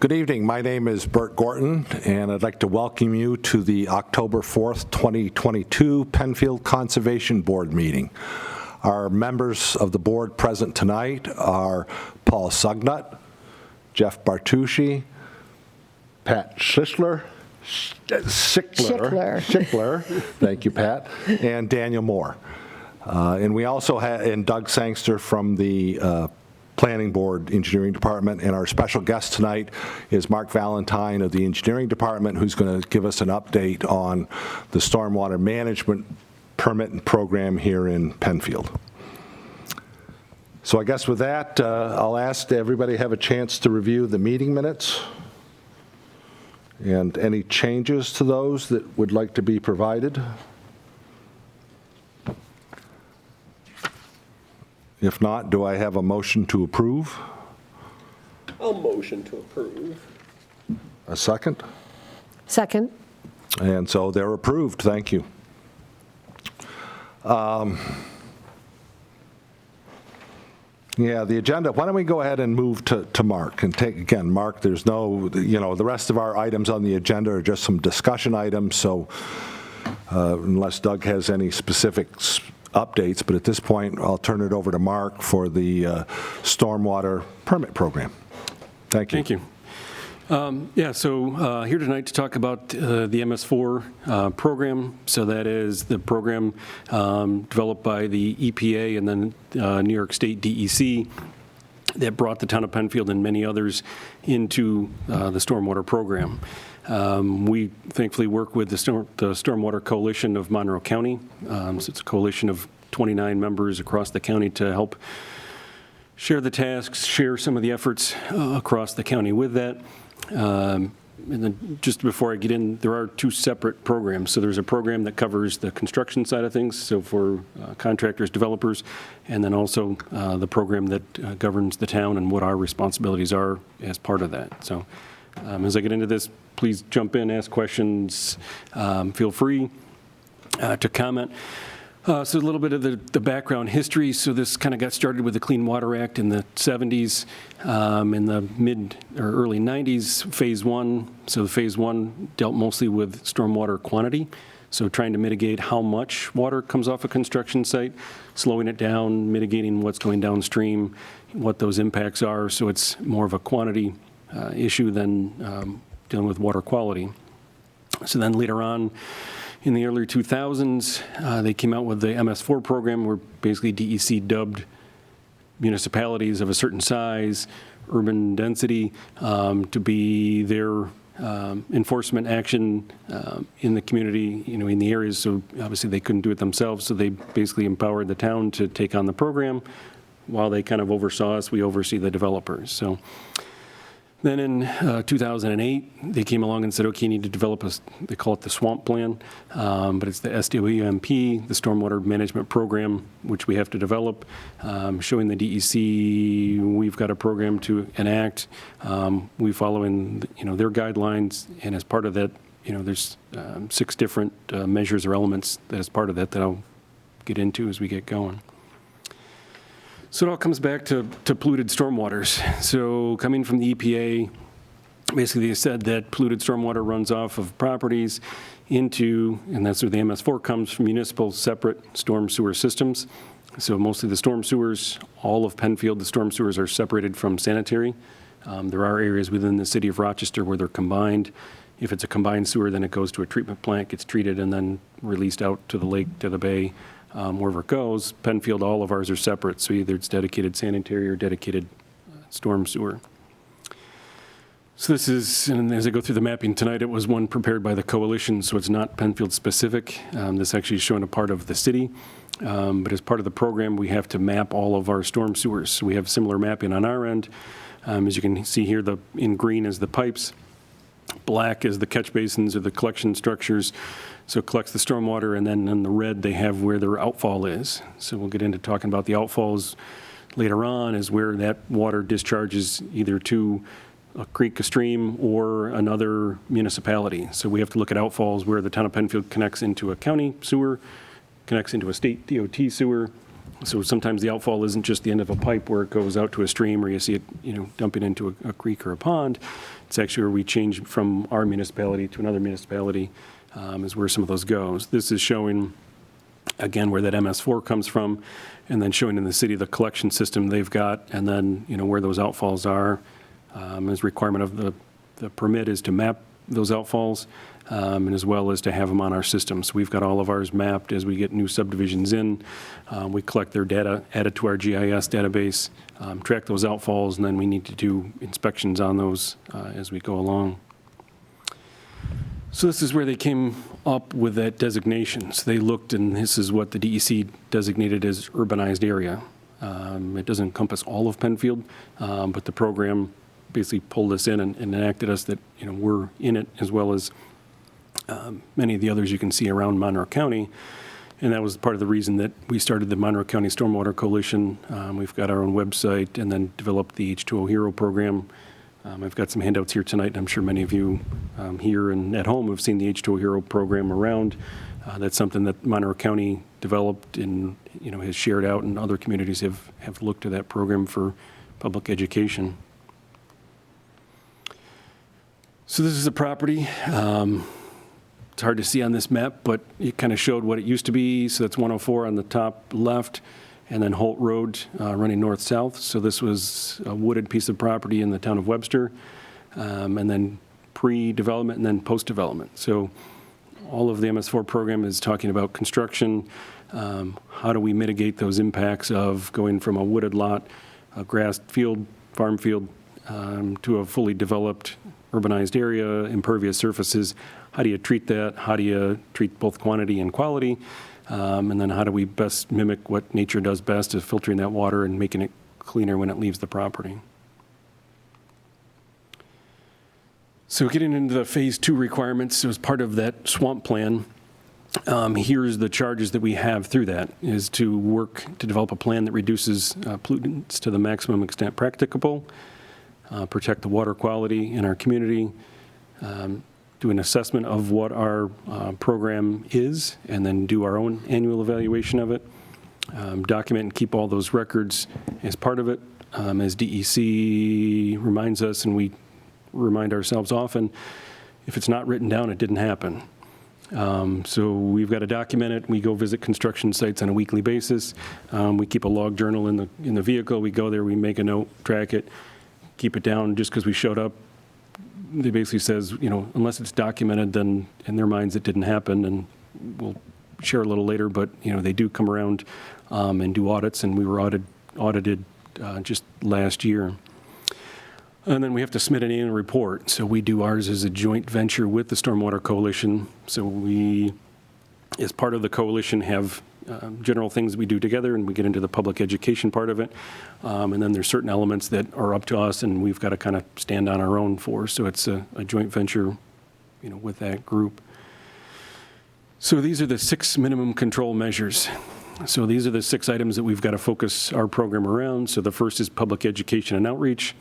Good evening. My name is Burt Gorton, and I'd like to welcome you to the October 4th, 2022 Penfield Conservation Board meeting. Our members of the board present tonight are Paul Sugnut, Jeff Bartucci, Pat Schickler, thank you, Pat, and Daniel Moore. And we also have, and Doug Sangster from the Planning Board Engineering Department, and our special guest tonight is Mark Valentine of the Engineering Department, who's going to give us an update on the stormwater management permit and program here in Penfield. So I guess with that, I'll ask everybody to have a chance to review the meeting minutes and any changes to those that would like to be provided. If not, do I have a motion to approve? I'll motion to approve. A second? Second. And so they're approved. Thank you. Yeah, the agenda, why don't we go ahead and move to Mark and take, again, Mark, there's no, the rest of our items on the agenda are just some discussion items, so unless Doug has any specifics, updates, but at this point, I'll turn it over to Mark for the stormwater permit program. Thank you. Thank you. So here tonight to talk about the MS4 program. So that is the program developed by the EPA and then New York State DEC that brought the town of Penfield and many others into the stormwater program. We thankfully work with the Stormwater Coalition of Monroe County. So it's a coalition of 29 members across the county to help share the tasks, share some of the efforts across the county with that. And then just before I get in, there are two separate programs. So there's a program that covers the construction side of things, so for contractors, developers, and then also the program that governs the town and what our responsibilities are as part of that. So as I get into this, please jump in, ask questions, feel free to comment. So a little bit of the background history. So this kind of got started with the Clean Water Act in the 70s. In the mid or early 90s, phase one. So phase one dealt mostly with stormwater quantity. So trying to mitigate how much water comes off a construction site, slowing it down, mitigating what's going downstream, what those impacts are. So it's more of a quantity issue than dealing with water quality. So then later on, in the early 2000s, they came out with the MS4 program, where basically DEC dubbed municipalities of a certain size, urban density, to be their enforcement action in the community, in the areas. So obviously they couldn't do it themselves, so they basically empowered the town to take on the program. While they kind of oversaw us, we oversee the developers. So then in 2008, they came along and said, okay, you need to develop they call it the SWAMP plan, but it's the SWMP, the Stormwater Management Program, which we have to develop, showing the DEC we've got a program to enact. We follow in, their guidelines, and as part of that, there's 6 different measures or elements that is part of that I'll get into as we get going. So it all comes back to polluted stormwaters. So coming from the EPA, basically they said that polluted stormwater runs off of properties into, and that's where the MS4 comes from, municipal separate storm sewer systems. So mostly the storm sewers, all of Penfield, the storm sewers are separated from sanitary. There are areas within the city of Rochester where they're combined. If it's a combined sewer, then it goes to a treatment plant, gets treated, and then released out to the lake, to the bay. Wherever it goes. Penfield, all of ours are separate, so either it's dedicated sanitary or dedicated storm sewer. So this is, and as I go through the mapping tonight, it was one prepared by the coalition, so it's not Penfield specific. This actually is showing a part of the city, but as part of the program, we have to map all of our storm sewers. So we have similar mapping on our end. As you can see here, in green is the pipes, black is the catch basins or the collection structures. So it collects the stormwater, and then in the red they have where their outfall is. So we'll get into talking about the outfalls later on, is where that water discharges either to a creek, a stream, or another municipality. So we have to look at outfalls where the town of Penfield connects into a county sewer, connects into a state DOT sewer, So sometimes the outfall isn't just the end of a pipe where it goes out to a stream or you see it, dumping into a creek or a pond. It's actually where we change from our municipality to another municipality is where some of those goes. This is showing, again, where that MS4 comes from, and then showing in the city the collection system they've got, and then, where those outfalls are. As requirement of the permit is to map those outfalls, and as well as to have them on our system. So we've got all of ours mapped as we get new subdivisions in. We collect their data, add it to our GIS database, track those outfalls, and then we need to do inspections on those as we go along. So this is where they came up with that designation. So they looked, and this is what the DEC designated as urbanized area. It doesn't encompass all of Penfield, but the program basically pulled us in and enacted us that, we're in it, as well as many of the others you can see around Monroe County. And that was part of the reason that we started the Monroe County Stormwater Coalition. We've got our own website and then developed the H2O Hero program. I've got some handouts here tonight, and I'm sure many of you here and at home have seen the H2O Hero program around. That's something that Monroe County developed and, has shared out, and other communities have looked to that program for public education. So this is the property. It's hard to see on this map, but it kind of showed what it used to be. So that's 104 on the top left, and then Holt Road running north-south. So this was a wooded piece of property in the town of Webster, and then pre-development and then post-development. So all of the MS4 program is talking about construction. How do we mitigate those impacts of going from a wooded lot, a grass field, farm field, to a fully developed urbanized area, impervious surfaces? How do you treat that? How do you treat both quantity and quality? And then how do we best mimic what nature does best, is filtering that water and making it cleaner when it leaves the property. So getting into the phase 2 requirements, as part of that swamp plan, here's the charges that we have through that, is to work to develop a plan that reduces pollutants to the maximum extent practicable, protect the water quality in our community, do an assessment of what our program is, and then do our own annual evaluation of it, document and keep all those records as part of it. As DEC reminds us, and we remind ourselves often, if it's not written down, it didn't happen. So we've got to document it. We go visit construction sites on a weekly basis. We keep a log journal in the vehicle. We go there, we make a note, track it, keep it down. Just because we showed up, they basically says, unless it's documented, then in their minds it didn't happen, and we'll share a little later, but, they do come around and do audits, and we were audited just last year. And then we have to submit an annual report. So we do ours as a joint venture with the Stormwater Coalition. So we, as part of the coalition, have general things we do together, and we get into the public education part of it. And then there's certain elements that are up to us, and we've got to kind of stand on our own for. So it's a joint venture, with that group. So these are the 6 minimum control measures. So these are the 6 items that we've got to focus our program around. So the first is public education and outreach.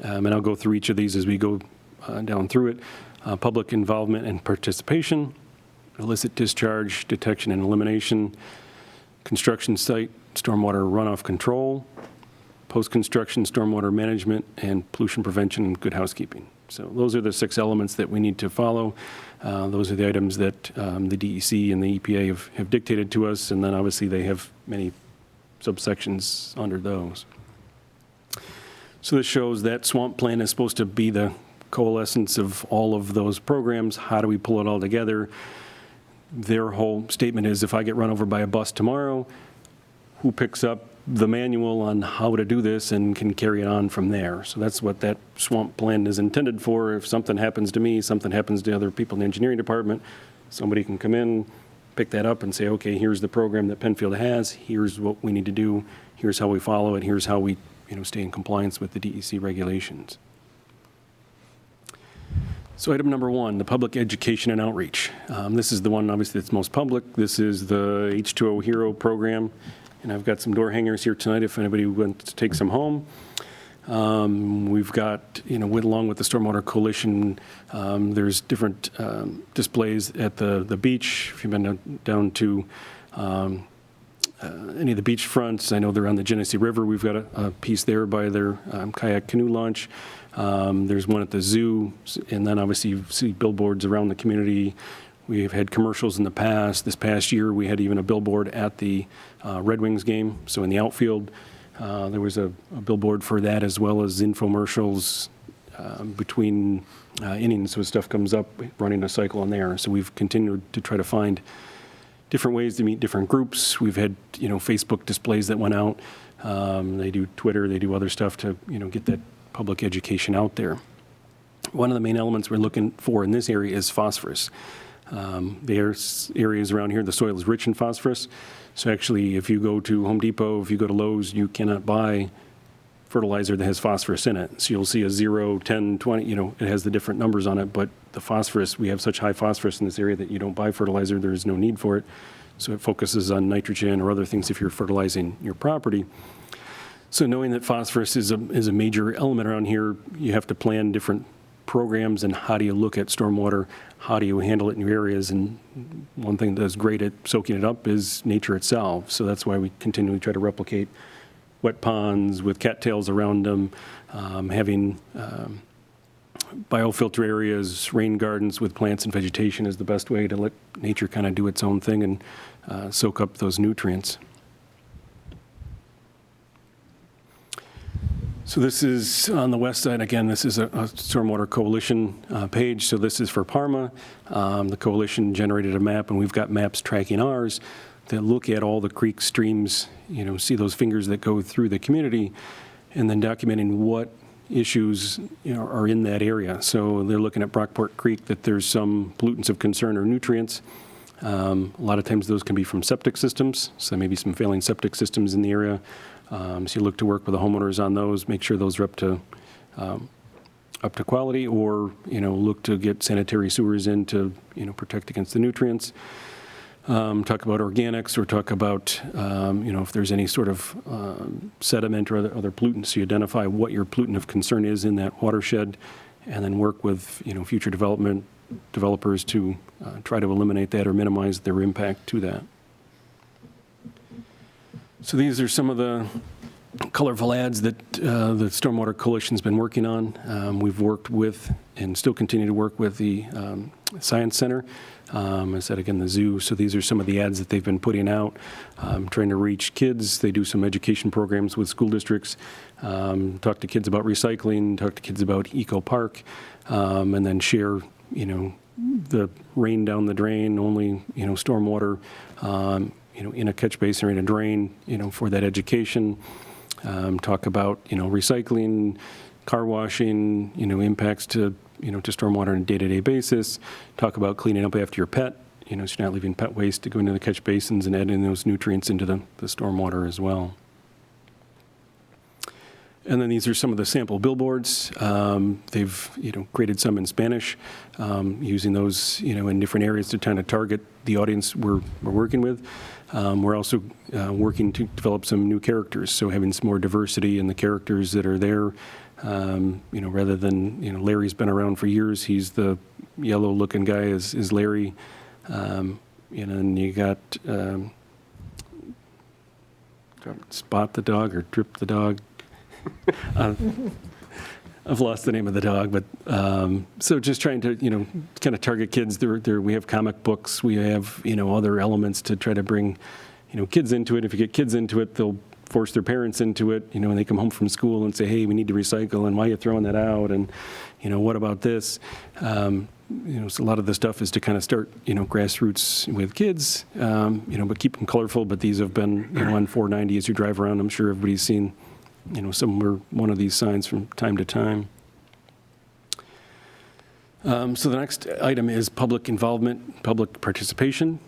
And I'll go through each of these as we go down through it. Public involvement and participation, illicit discharge detection and elimination, construction site stormwater runoff control, post-construction stormwater management, and pollution prevention and good housekeeping. So those are the 6 elements that we need to follow. Those are the items that the DEC and the EPA have dictated to us, and then obviously they have many subsections under those. So this shows that swamp plan is supposed to be the coalescence of all of those programs. How do we pull it all together? Their whole statement is, if I get run over by a bus tomorrow, who picks up the manual on how to do this and can carry it on from there? So that's what that swamp plan is intended for. If something happens to me, something happens to other people in the engineering department, somebody can come in, pick that up and say, okay, here's the program that Penfield has, here's what we need to do, here's how we follow it, here's how we stay in compliance with the DEC regulations. So item number 1, the public education and outreach. This is the one, obviously, that's most public. This is the H2O Hero program, and I've got some door hangers here tonight if anybody wants to take some home. We've got, along with the Stormwater Coalition, there's different any of the beach fronts. I know they're on the Genesee River. We've got a piece there by their kayak canoe launch. There's one at the zoo, and then obviously you see billboards around the community. We've had commercials in the past. This past year, we had even a billboard at the Red Wings game. So in the outfield, there was a billboard for that, as well as infomercials between innings. So stuff comes up, running a cycle on there. So we've continued to try to find different ways to meet different groups. We've had, Facebook displays that went out. They do Twitter, they do other stuff to, get that public education out there. One of the main elements we're looking for in this area is phosphorus. There's areas around here, the soil is rich in phosphorus. So actually, if you go to Home Depot, if you go to Lowe's, you cannot buy fertilizer that has phosphorus in it. So you'll see a 0, 10, 20, it has the different numbers on it, but the phosphorus, we have such high phosphorus in this area that you don't buy fertilizer, there is no need for it. So it focuses on nitrogen or other things if you're fertilizing your property. So knowing that phosphorus is a major element around here, you have to plan different programs and how do you look at stormwater, how do you handle it in your areas, and one thing that's great at soaking it up is nature itself. So that's why we continually try to replicate wet ponds with cattails around them, having biofilter areas, rain gardens with plants and vegetation is the best way to let nature kind of do its own thing and soak up those nutrients. So this is on the west side. Again, this is a Stormwater Coalition page. So this is for Parma. The coalition generated a map, and we've got maps tracking ours that look at all the creeks, streams, see those fingers that go through the community, and then documenting what issues are in that area. So they're looking at Brockport Creek, that there's some pollutants of concern or nutrients. A lot of times those can be from septic systems, so maybe some failing septic systems in the area. So you look to work with the homeowners on those, make sure those are up to quality, or look to get sanitary sewers in to protect against the nutrients. Talk about organics, or talk about if there's any sort of sediment or other pollutants. So you identify what your pollutant of concern is in that watershed, and then work with future developers to try to eliminate that or minimize their impact to that. So these are some of the colorful ads that the Stormwater Coalition's been working on. We've worked with, and still continue to work with, the Science Center. I said again, the zoo. So these are some of the ads that they've been putting out, trying to reach kids. They do some education programs with school districts, talk to kids about recycling, talk to kids about Eco Park, and then share, the rain down the drain, only, stormwater, in a catch basin or in a drain, for that education. Talk about, recycling, car washing, impacts to, to stormwater on a day-to-day basis. Talk about cleaning up after your pet, so you're not leaving pet waste to go into the catch basins, and adding those nutrients into the stormwater as well. And then these are some of the sample billboards. They've, created some in Spanish, using those, in different areas to kind of target the audience we're working with. We're also working to develop some new characters, so having some more diversity in the characters that are there. Rather than, Larry's been around for years. He's the yellow-looking guy is Larry. And then you got Spot the dog or Drip the dog. I've lost the name of the dog, but so just trying to, kind of target kids. We have comic books, we have, other elements to try to bring, kids into it. If you get kids into it, they'll force their parents into it, when they come home from school and say, hey, we need to recycle, and why are you throwing that out? And, what about this? So a lot of the stuff is to kind of start, grassroots with kids, but keep them colorful. But these have been, on 490 as you drive around. I'm sure everybody's seen, somewhere one of these signs from time to time. So the next item is public involvement, public participation.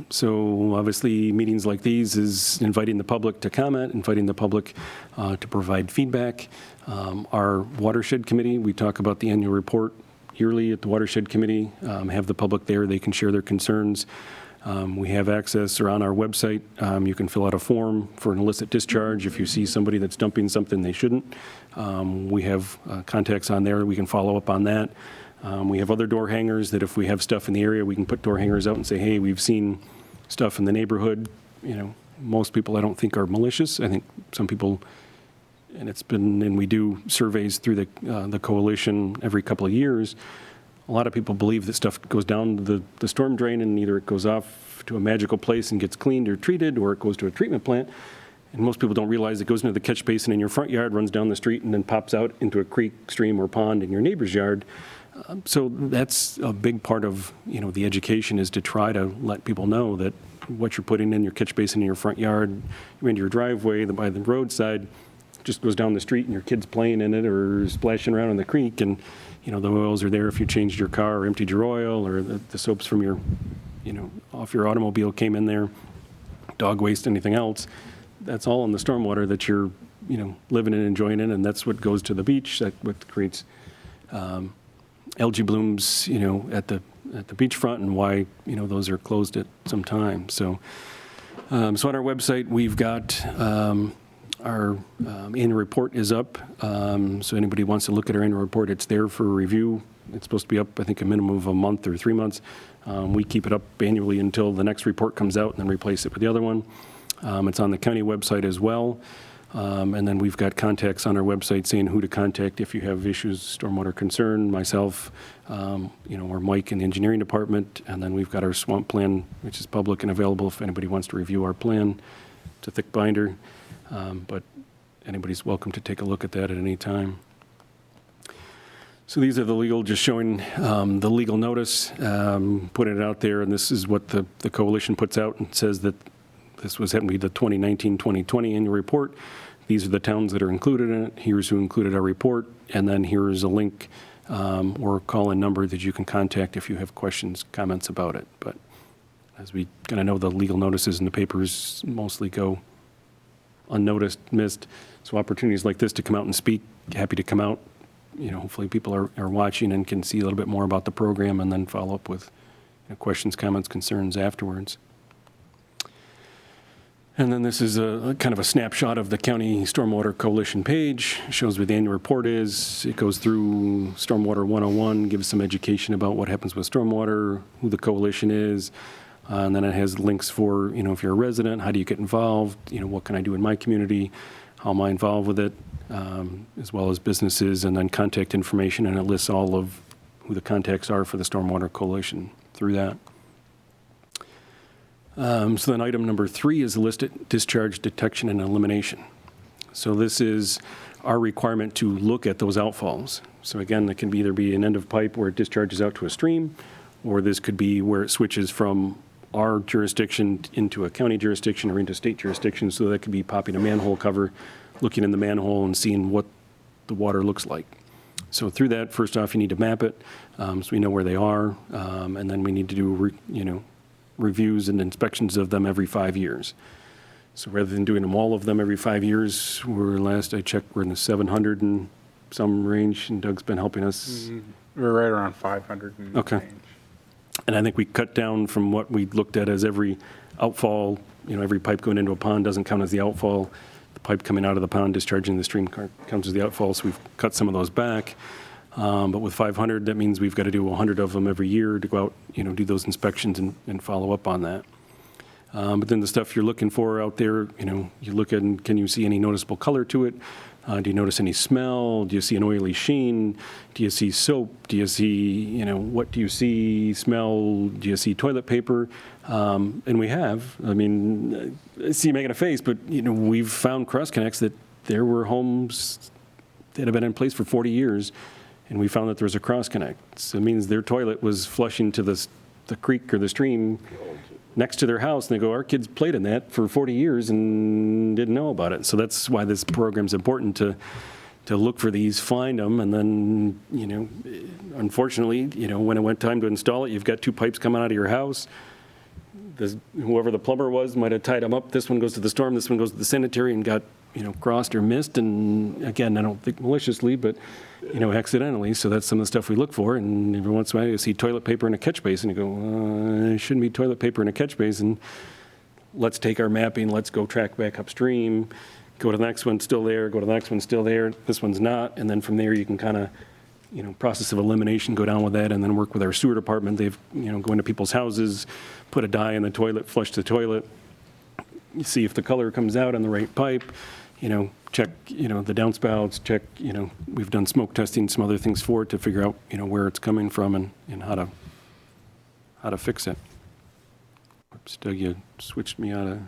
So obviously meetings like these is inviting the public to comment, inviting the public to provide feedback. Our watershed committee, we talk about the annual report yearly at the watershed committee, have the public there, they can share their concerns. We have access, or on our website, you can fill out a form for an illicit discharge if you see somebody that's dumping something they shouldn't. We have contacts on there, we can follow up on that. We have other door hangers that if we have stuff in the area, we can put door hangers out and say, hey, we've seen stuff in the neighborhood, most people I don't think are malicious. I think some people, and we do surveys through the coalition every couple of years. A lot of people believe that stuff goes down the storm drain and either it goes off to a magical place and gets cleaned or treated, or it goes to a treatment plant. And most people don't realize it goes into the catch basin in your front yard, runs down the street, and then pops out into a creek, stream, or pond in your neighbor's yard. So that's a big part of, the education, is to try to let people know that what you're putting in your catch basin in your front yard, into your driveway, by the roadside, just goes down the street and your kid's playing in it or splashing around in the creek, and the oils are there if you changed your car or emptied your oil, or the soaps from your, off your automobile came in there, dog waste, anything else. That's all in the stormwater that you're, living and enjoying in, and that's what goes to the beach. That what creates algae blooms, at the beachfront, and why, those are closed at some time. So on our website, we've got our annual report is up. So anybody wants to look at our annual report, it's there for review. It's supposed to be up, I think, a minimum of a month or 3 months. We keep it up annually until the next report comes out, and then replace it with the other one. It's on the county website as well. And then we've got contacts on our website saying who to contact if you have issues, stormwater concern, myself, or Mike in the engineering department. And then we've got our swamp plan, which is public and available if anybody wants to review our plan. It's a thick binder, but anybody's welcome to take a look at that at any time. So these are the legal, just showing the legal notice, putting it out there, and this is what the coalition puts out, and says that this was going to be the 2019-2020 annual report. These are the towns that are included in it. Here's who included our report. And then here's a link or call-in number that you can contact if you have questions, comments about it. But as we kind of know, the legal notices in the papers mostly go unnoticed, missed. So opportunities like this to come out and speak, happy to come out. Hopefully people are watching and can see a little bit more about the program, and then follow up with questions, comments, concerns afterwards. And then this is a kind of a snapshot of the County Stormwater Coalition page. It shows where the annual report is. It goes through Stormwater 101, gives some education about what happens with stormwater, who the coalition is, and then it has links for, if you're a resident, how do you get involved, what can I do in my community, how am I involved with it, as well as businesses, and then contact information, and it lists all of who the contacts are for the Stormwater Coalition through that. So then item number 3 is illicit discharge detection and elimination. So this is our requirement to look at those outfalls. So again, it can either be an end of pipe where it discharges out to a stream, or this could be where it switches from our jurisdiction into a county jurisdiction or into state jurisdiction. So that could be popping a manhole cover, looking in the manhole and seeing what the water looks like. So through that, first off, you need to map it, so we know where they are, and then we need to do, reviews and inspections of them every 5 years. So rather than doing them all of them every 5 years, last I checked, we're in the 700 and some range, and Doug's been helping us. We're right around 500 and Okay. change. And I think we cut down from what we looked at as every outfall, every pipe going into a pond doesn't count as the outfall. The pipe coming out of the pond, discharging the stream counts as the outfall, so we've cut some of those back. But with 500, that means we've got to do 100 of them every year to go out, do those inspections and follow up on that. But then the stuff you're looking for out there, you look at, and can you see any noticeable color to it? Do you notice any smell? Do you see an oily sheen? Do you see soap? Do you see, what do you see, smell? Do you see toilet paper? And we have. I mean, I see you making a face, but, we've found cross connects that there were homes that have been in place for 40 years, and we found that there was a cross connect. So it means their toilet was flushing to the creek or the stream next to their house, and they go, our kids played in that for 40 years and didn't know about it. So that's why this program's important, to look for these, find them, and then, unfortunately, when it went time to install it, you've got 2 pipes coming out of your house. Whoever the plumber was might have tied them up. This one goes to the storm, this one goes to the sanitary, and got, crossed or missed. And again, I don't think maliciously, but, accidentally. So that's some of the stuff we look for. And every once in a while you see toilet paper in a catch basin, and you go, it shouldn't be toilet paper in a catch basin. Let's take our mapping, let's go track back upstream, go to the next one, still there, go to the next one, still there, this one's not. And then from there you can kind of, process of elimination, go down with that, and then work with our sewer department. They've, go into people's houses, put a dye in the toilet, flush the toilet, see if the color comes out on the right pipe, check, the downspouts, check, we've done smoke testing, some other things for it to figure out, where it's coming from and how to fix it. Oops, Doug, you switched me out of.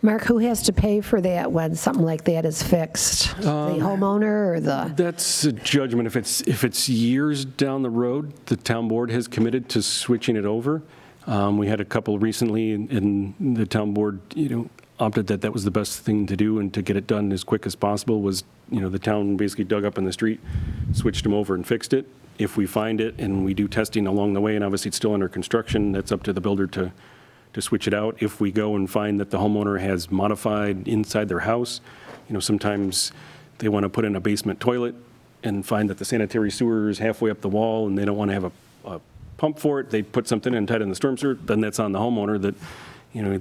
Mark, who has to pay for that when something like that is fixed? The homeowner or the? That's a judgment. If it's years down the road, the town board has committed to switching it over. We had a couple recently, and the town board, opted that was the best thing to do, and to get it done as quick as possible was, the town basically dug up in the street, switched them over and fixed it. If we find it and we do testing along the way, and obviously it's still under construction, that's up to the builder to switch it out. If we go and find that the homeowner has modified inside their house, sometimes they want to put in a basement toilet and find that the sanitary sewer is halfway up the wall and they don't want to have a pump for it, they put something in tight in the storm sewer, then that's on the homeowner that,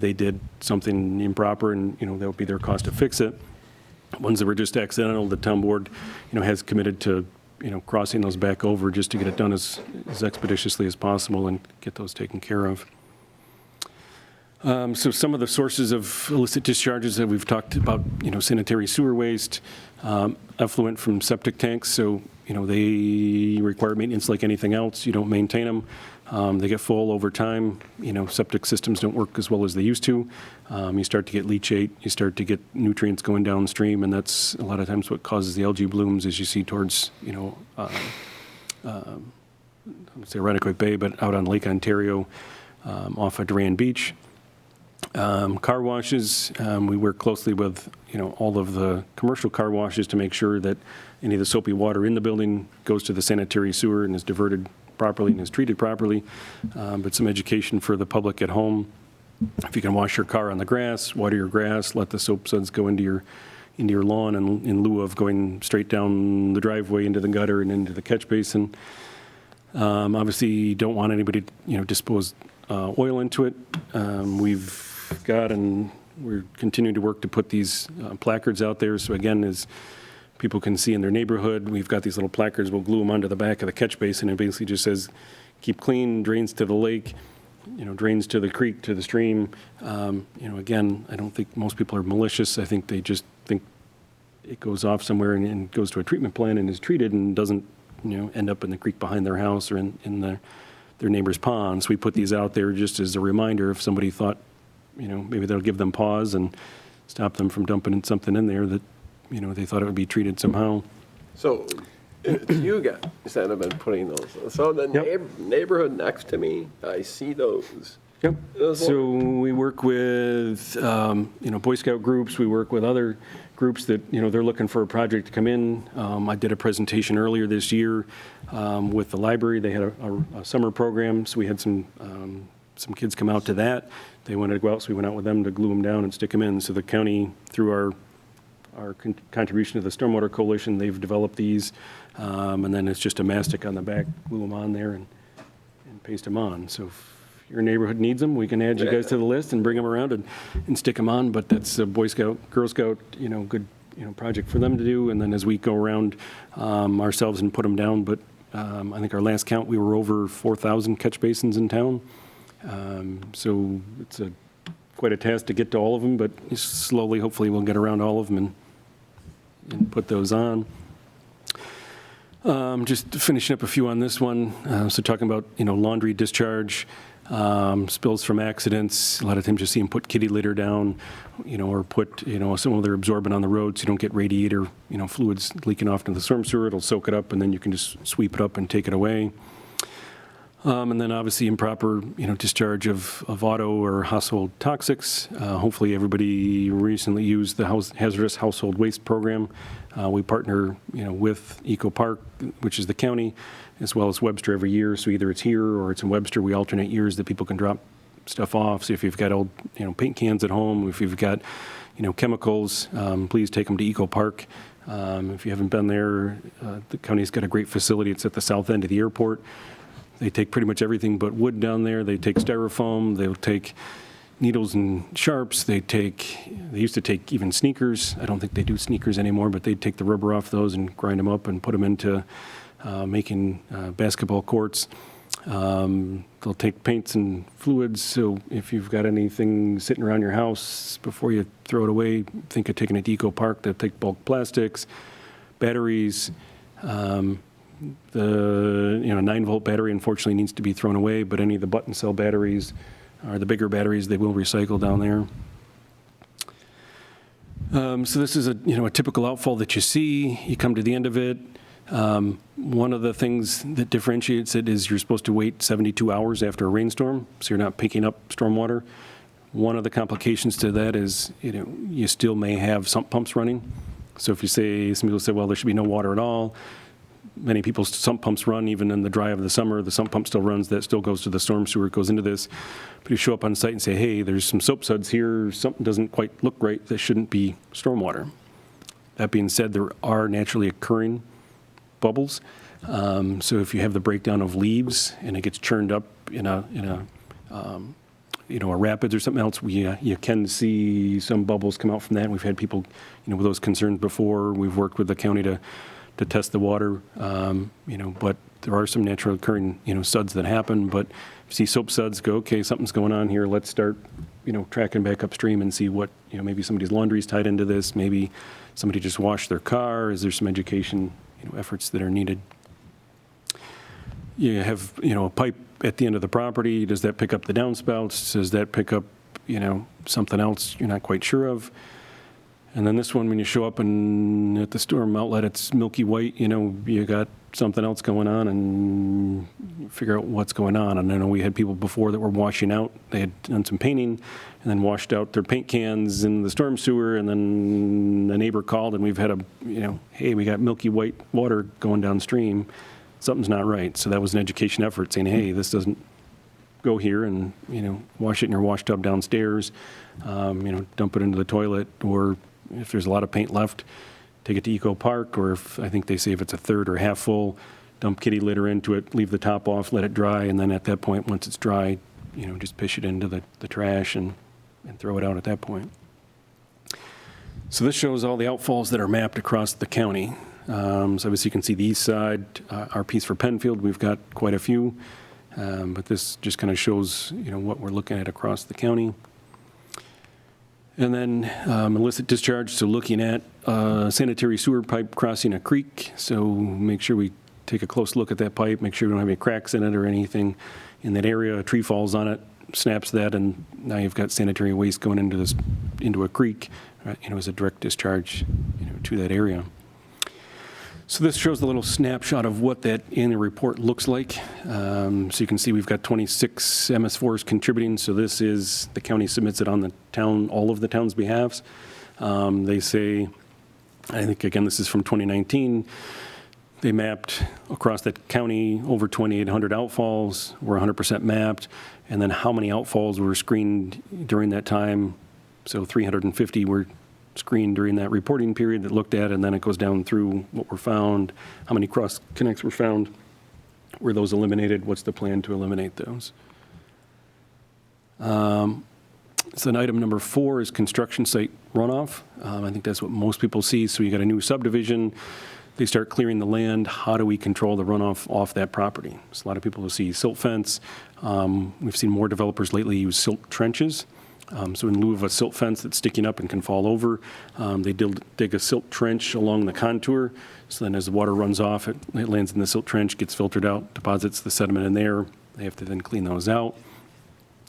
they did something improper, and, that would be their cost to fix it. Ones that were just accidental, the town board, has committed to, crossing those back over just to get it done as expeditiously as possible and get those taken care of. So some of the sources of illicit discharges that we've talked about, sanitary sewer waste, effluent from septic tanks. So, they require maintenance like anything else. You don't maintain them. They get full over time. Septic systems don't work as well as they used to. You start to get leachate. You start to get nutrients going downstream, and that's a lot of times what causes the algae blooms as you see towards, I would say Rennequoit Bay, but out on Lake Ontario off of Drawe Beach. Car washes, we work closely with, all of the commercial car washes to make sure that any of the soapy water in the building goes to the sanitary sewer and is diverted properly and is treated properly. But some education for the public at home. If you can wash your car on the grass, water your grass, let the soap suds go into your lawn in lieu of going straight down the driveway into the gutter and into the catch basin. Obviously, you don't want anybody, dispose oil into it. We've got, and we're continuing to work to put these placards out there. So again, as people can see in their neighborhood, we've got these little placards. We'll glue them onto the back of the catch basin. It basically just says, keep clean, drains to the lake, drains to the creek, to the stream. Again, I don't think most people are malicious. I think they just think it goes off somewhere and goes to a treatment plant and is treated and doesn't, end up in the creek behind their house or in their neighbor's pond. So we put these out there just as a reminder if somebody thought, maybe that'll give them pause and stop them from dumping something in there that, they thought it would be treated somehow. So it's you guys that have been putting those. So the neighborhood next to me, I see those. Yep. So we work with, Boy Scout groups. We work with other groups that, they're looking for a project to come in. I did a presentation earlier this year with the library. They had a summer program, so we had some kids come out to that. They wanted to go out, so we went out with them to glue them down and stick them in. So the county, through our contribution to the Stormwater Coalition, they've developed these, and then it's just a mastic on the back, glue them on there and paste them on. So if your neighborhood needs them, we can add you guys to the list and bring them around and stick them on. But that's a Boy Scout, Girl Scout, good project for them to do. And then as we go around ourselves and put them down, but I think our last count, we were over 4,000 catch basins in town. So it's quite a task to get to all of them, but slowly, hopefully, we'll get around all of them and put those on. Just finishing up a few on this one. So talking about, laundry discharge, spills from accidents. A lot of times you see them put kitty litter down, or put, some of their absorbent on the road so you don't get radiator, fluids leaking off into the storm sewer. It'll soak it up, and then you can just sweep it up and take it away. And then obviously improper, discharge of auto or household toxics. Hopefully everybody recently used the hazardous household waste program. We partner, with Eco Park, which is the county, as well as Webster every year. So either it's here or it's in Webster. We alternate years that people can drop stuff off. So if you've got old, paint cans at home, if you've got, chemicals, please take them to Eco Park. If you haven't been there, the county's got a great facility. It's at the south end of the airport. They take pretty much everything but wood down there. They take styrofoam. They'll take needles and sharps. They used to take even sneakers. I don't think they do sneakers anymore, but they'd take the rubber off those and grind them up and put them into making basketball courts. They'll take paints and fluids, so if you've got anything sitting around your house, before you throw it away, think of taking it to Eco Park. They'll take bulk plastics, batteries. The 9-volt battery unfortunately needs to be thrown away, but any of the button cell batteries or the bigger batteries, they will recycle down there. So this is a typical outfall that you see. You come to the end of it. One of the things that differentiates it is you're supposed to wait 72 hours after a rainstorm, so you're not picking up stormwater. One of the complications to that is, you still may have sump pumps running. So if some people say, well, there should be no water at all. Many people's sump pumps run even in the dry of the summer. The sump pump still runs. That still goes to the storm sewer. It goes into this. But you show up on site and say, hey, there's some soap suds here. Something doesn't quite look right. That shouldn't be stormwater. That being said, there are naturally occurring bubbles. So if you have the breakdown of leaves and it gets churned up in a rapids or something else, you can see some bubbles come out from that. And we've had people, with those concerns before. We've worked with the county to test the water, but there are some natural occurring, suds that happen. But if you see soap suds, go, okay, something's going on here. Let's start, tracking back upstream and see what, maybe somebody's laundry's tied into this. Maybe somebody just washed their car. Is there some education, efforts that are needed? You have, a pipe at the end of the property. Does that pick up the downspouts? Does that pick up, something else you're not quite sure of? And then this one, when you show up and at the storm outlet, it's milky white, you got something else going on, and you figure out what's going on. And I know we had people before that were washing out. They had done some painting and then washed out their paint cans in the storm sewer, and then a neighbor called, and we've had hey, we got milky white water going downstream. Something's not right. So that was an education effort saying, hey, this doesn't go here, and, wash it in your wash tub downstairs, dump it into the toilet, or if there's a lot of paint left, take it to Eco Park, or if I think they say if it's a third or half full, dump kitty litter into it, leave the top off, let it dry, and then at that point, once it's dry, just push it into the trash and throw it out at that point. So this shows all the outfalls that are mapped across the county. So obviously you can see the east side, our piece for Penfield, we've got quite a few, but this just kind of shows, what we're looking at across the county. And then illicit discharge, so looking at sanitary sewer pipe crossing a creek. So make sure we take a close look at that pipe, make sure we don't have any cracks in it or anything in that area. A tree falls on it, snaps that, and now you've got sanitary waste going into a creek, as a direct discharge, to that area. So this shows the little snapshot of what that annual report looks like. So you can see we've got 26 MS4s contributing. So this is, the county submits it on the town, all of the town's behalves. They say, I think again, this is from 2019. They mapped across the county over 2,800 outfalls, were 100% mapped. And then how many outfalls were screened during that time. So 350 were screened during that reporting period that looked at, and then it goes down through what were found, how many cross connects were found, were those eliminated, what's the plan to eliminate those. So then item number 4 is construction site runoff. I think that's what most people see. So you got a new subdivision, they start clearing the land. How do we control the runoff off that property? So a lot of people will see silt fence. We've seen more developers lately use silt trenches. So in lieu of a silt fence that's sticking up and can fall over, they dig a silt trench along the contour. So then as the water runs off, it lands in the silt trench, gets filtered out, deposits the sediment in there. They have to then clean those out.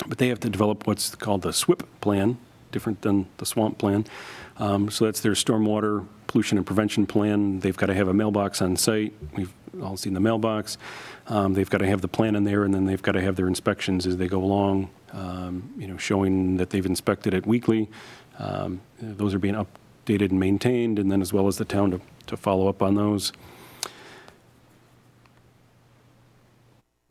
But they have to develop what's called the SWIP plan, different than the swamp plan. So that's their stormwater pollution and prevention plan. They've got to have a mailbox on site. We've all seen the mailbox. They've got to have the plan in there, and then they've got to have their inspections as they go along, showing that they've inspected it weekly. Those are being updated and maintained, and then as well as the town to follow up on those.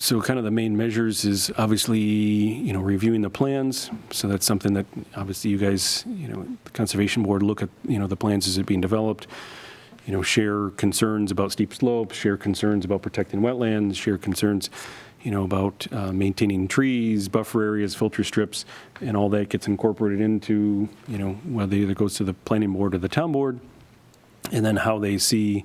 So kind of the main measures is obviously, reviewing the plans. So that's something that obviously you guys, the Conservation Board look at, the plans as it being developed, share concerns about steep slopes, share concerns about protecting wetlands, share concerns, about maintaining trees, buffer areas, filter strips, and all that gets incorporated into, whether it either goes to the planning board or the town board. and then how they see,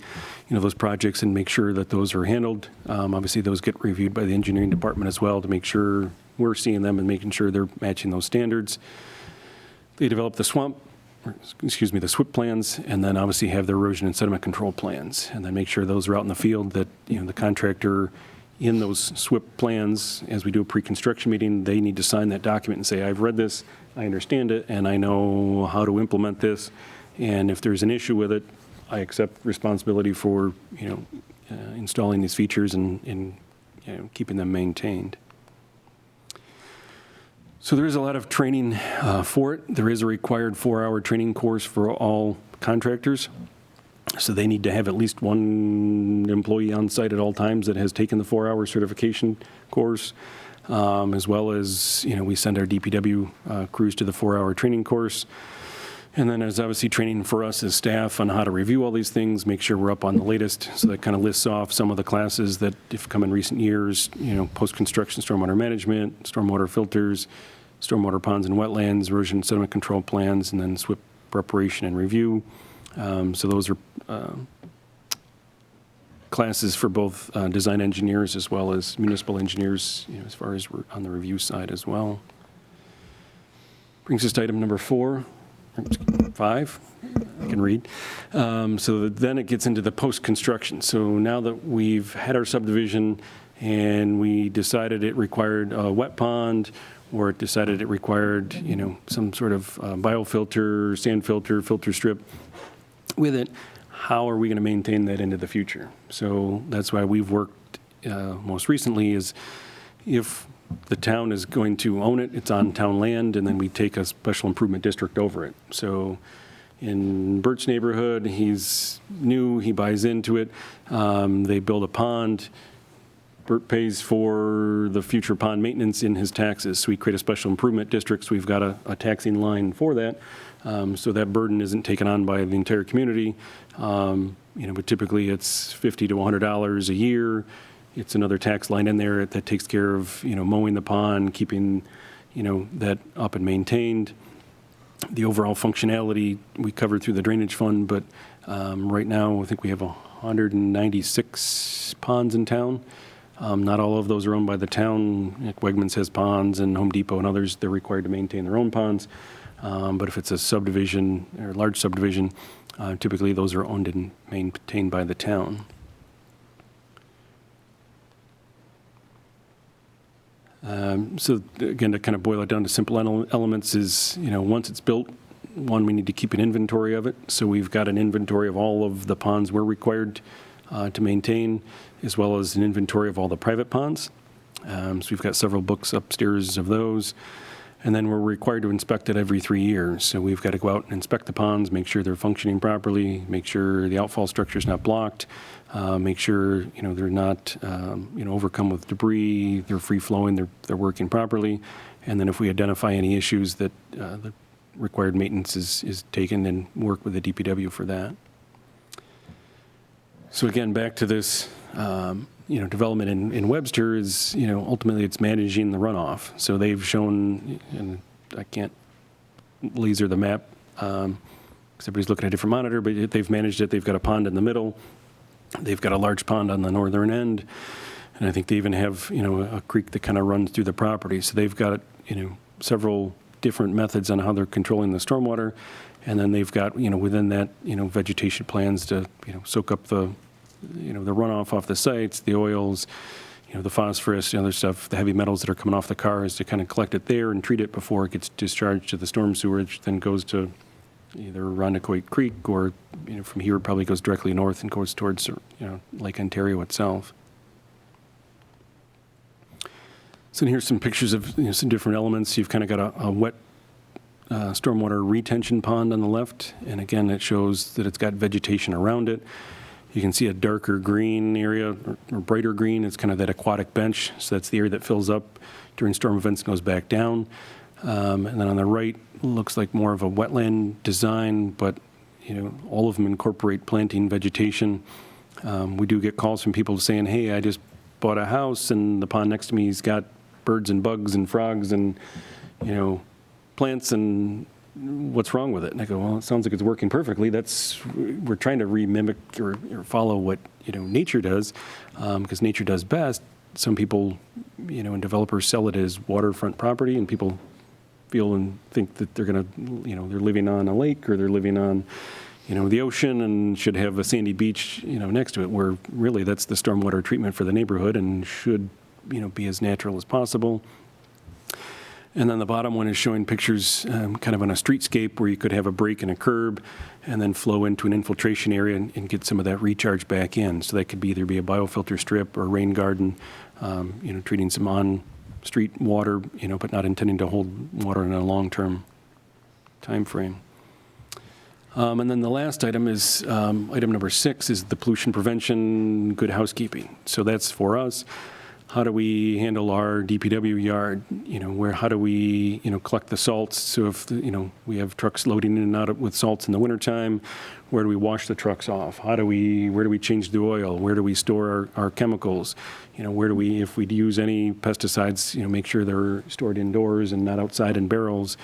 those projects and make sure that those are handled. Obviously, those get reviewed by the engineering department as well to make sure we're seeing them and making sure they're matching those standards. They develop the SWIP plans, and then obviously have their erosion and sediment control plans, and then make sure those are out in the field, that, the contractor in those SWIP plans, as we do a pre-construction meeting, they need to sign that document and say, I've read this, I understand it, and I know how to implement this, and if there's an issue with it, I accept responsibility for, installing these features and keeping them maintained. So there is a lot of training for it. There is a required 4-hour training course for all contractors. So they need to have at least one employee on site at all times that has taken the 4-hour certification course, as well as, we send our DPW crews to the 4-hour training course. And then there's obviously training for us as staff on how to review all these things, make sure we're up on the latest. So that kind of lists off some of the classes that have come in recent years, post-construction stormwater management, stormwater filters, stormwater ponds and wetlands, erosion and sediment control plans, and then SWIP preparation and review. So those are classes for both design engineers as well as municipal engineers, as far as we're on the review side as well. Brings us to item number 5, I can read. So then it gets into the post-construction. So now that we've had our subdivision and we decided it required a wet pond, or it decided it required, some sort of biofilter, sand filter, filter strip with it, how are we going to maintain that into the future? So that's why we've worked most recently is if the town is going to own it, it's on town land, and then we take a special improvement district over it. So in Burt's neighborhood, he's new, he buys into it, they build a pond, Burt pays for the future pond maintenance in his taxes. So we create a special improvement district, so we've got a taxing line for that, so that burden isn't taken on by the entire community. But typically it's $50 to $100 a year. It's another tax line in there that takes care of, mowing the pond, keeping, that up and maintained. The overall functionality we covered through the drainage fund, but right now I think we have 196 ponds in town. Not all of those are owned by the town. Like Wegmans has ponds, and Home Depot and others, they're required to maintain their own ponds. But if it's a subdivision or a large subdivision, typically those are owned and maintained by the town. So again, to kind of boil it down to simple elements is, once it's built, we need to keep an inventory of it. So we've got an inventory of all of the ponds we're required to maintain, as well as an inventory of all the private ponds. So we've got several books upstairs of those. And then we're required to inspect it every 3 years. So we've got to go out and inspect the ponds, make sure they're functioning properly, make sure the outfall structure is not blocked, make sure they're not overcome with debris, they're free flowing, they're working properly. And then if we identify any issues, that the required maintenance is taken, and work with the DPW for that. So again, back to this. Development in Webster is, ultimately it's managing the runoff. So they've shown, and I can't laser the map because everybody's looking at a different monitor, but they've managed it. They've got a pond in the middle. They've got a large pond on the northern end. And I think they even have, a creek that kind of runs through the property. So they've got, several different methods on how they're controlling the stormwater. And then they've got, within that, vegetation plans to, soak up the runoff off the sites, the oils, the phosphorus, the other stuff, the heavy metals that are coming off the cars, to kind of collect it there and treat it before it gets discharged to the storm sewage, then goes to either Rondequoit Creek, or, from here it probably goes directly north and goes towards, Lake Ontario itself. So here's some pictures of some different elements. You've kind of got a wet stormwater retention pond on the left, and again, it shows that it's got vegetation around it. You can see a darker green area, or brighter green. It's kind of that aquatic bench. So that's the area that fills up during storm events and goes back down. And then on the right, looks like more of a wetland design, but all of them incorporate planting vegetation. We do get calls from people saying, hey, I just bought a house and the pond next to me's got birds and bugs and frogs and, plants and what's wrong with it? And I go, well, it sounds like it's working perfectly. We're trying to re-mimic or follow what, nature does, because nature does best. Some people, and developers sell it as waterfront property, and people feel and think that they're going to, they're living on a lake or they're living on, the ocean and should have a sandy beach, next to it, where really that's the stormwater treatment for the neighborhood and should, be as natural as possible. And then the bottom one is showing pictures kind of on a streetscape where you could have a break and a curb and then flow into an infiltration area and get some of that recharge back in. So that could either be a biofilter strip or a rain garden, treating some on-street water, but not intending to hold water in a long-term time frame. And then the last item is, item number 6 is the pollution prevention, good housekeeping. So that's for us. How do we handle our DPW yard? How do we, collect the salts? So if, we have trucks loading in and out with salts in the wintertime, where do we wash the trucks off? Where do we change the oil? Where do we store our chemicals? Where do we, if we use any pesticides, make sure they're stored indoors and not outside in barrels?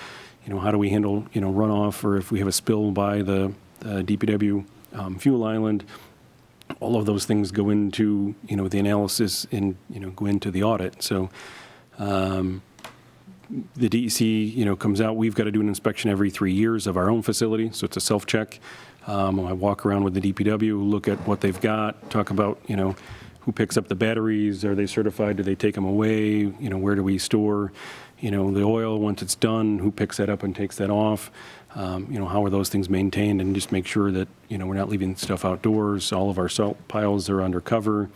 How do we handle, runoff, or if we have a spill by the DPW fuel island? All of those things go into, the analysis and, go into the audit. So the DEC, comes out, we've got to do an inspection every 3 years of our own facility. So it's a self-check. I walk around with the DPW, look at what they've got, talk about, who picks up the batteries, are they certified, do they take them away, where do we store, the oil once it's done, who picks that up and takes that off. How are those things maintained, and just make sure that, we're not leaving stuff outdoors. All of our salt piles are under cover.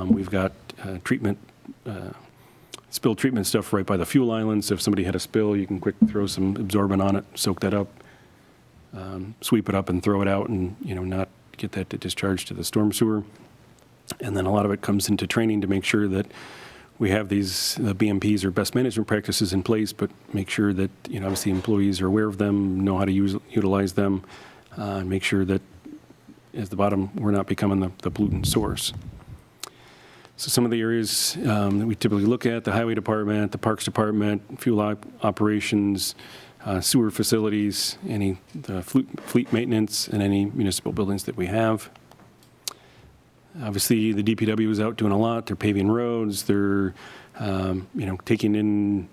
We've got spill treatment stuff right by the fuel island. So if somebody had a spill, you can quick throw some absorbent on it, soak that up, sweep it up and throw it out, and, not get that to discharge to the storm sewer. And then a lot of it comes into training to make sure that we have the BMPs or best management practices in place, but make sure that, obviously employees are aware of them, know how to utilize them, and make sure that, at the bottom, we're not becoming the pollutant source. So some of the areas that we typically look at: the highway department, the parks department, fuel operations, sewer facilities, the fleet maintenance, and any municipal buildings that we have. Obviously, the DPW is out doing a lot. They're paving roads. They're, taking in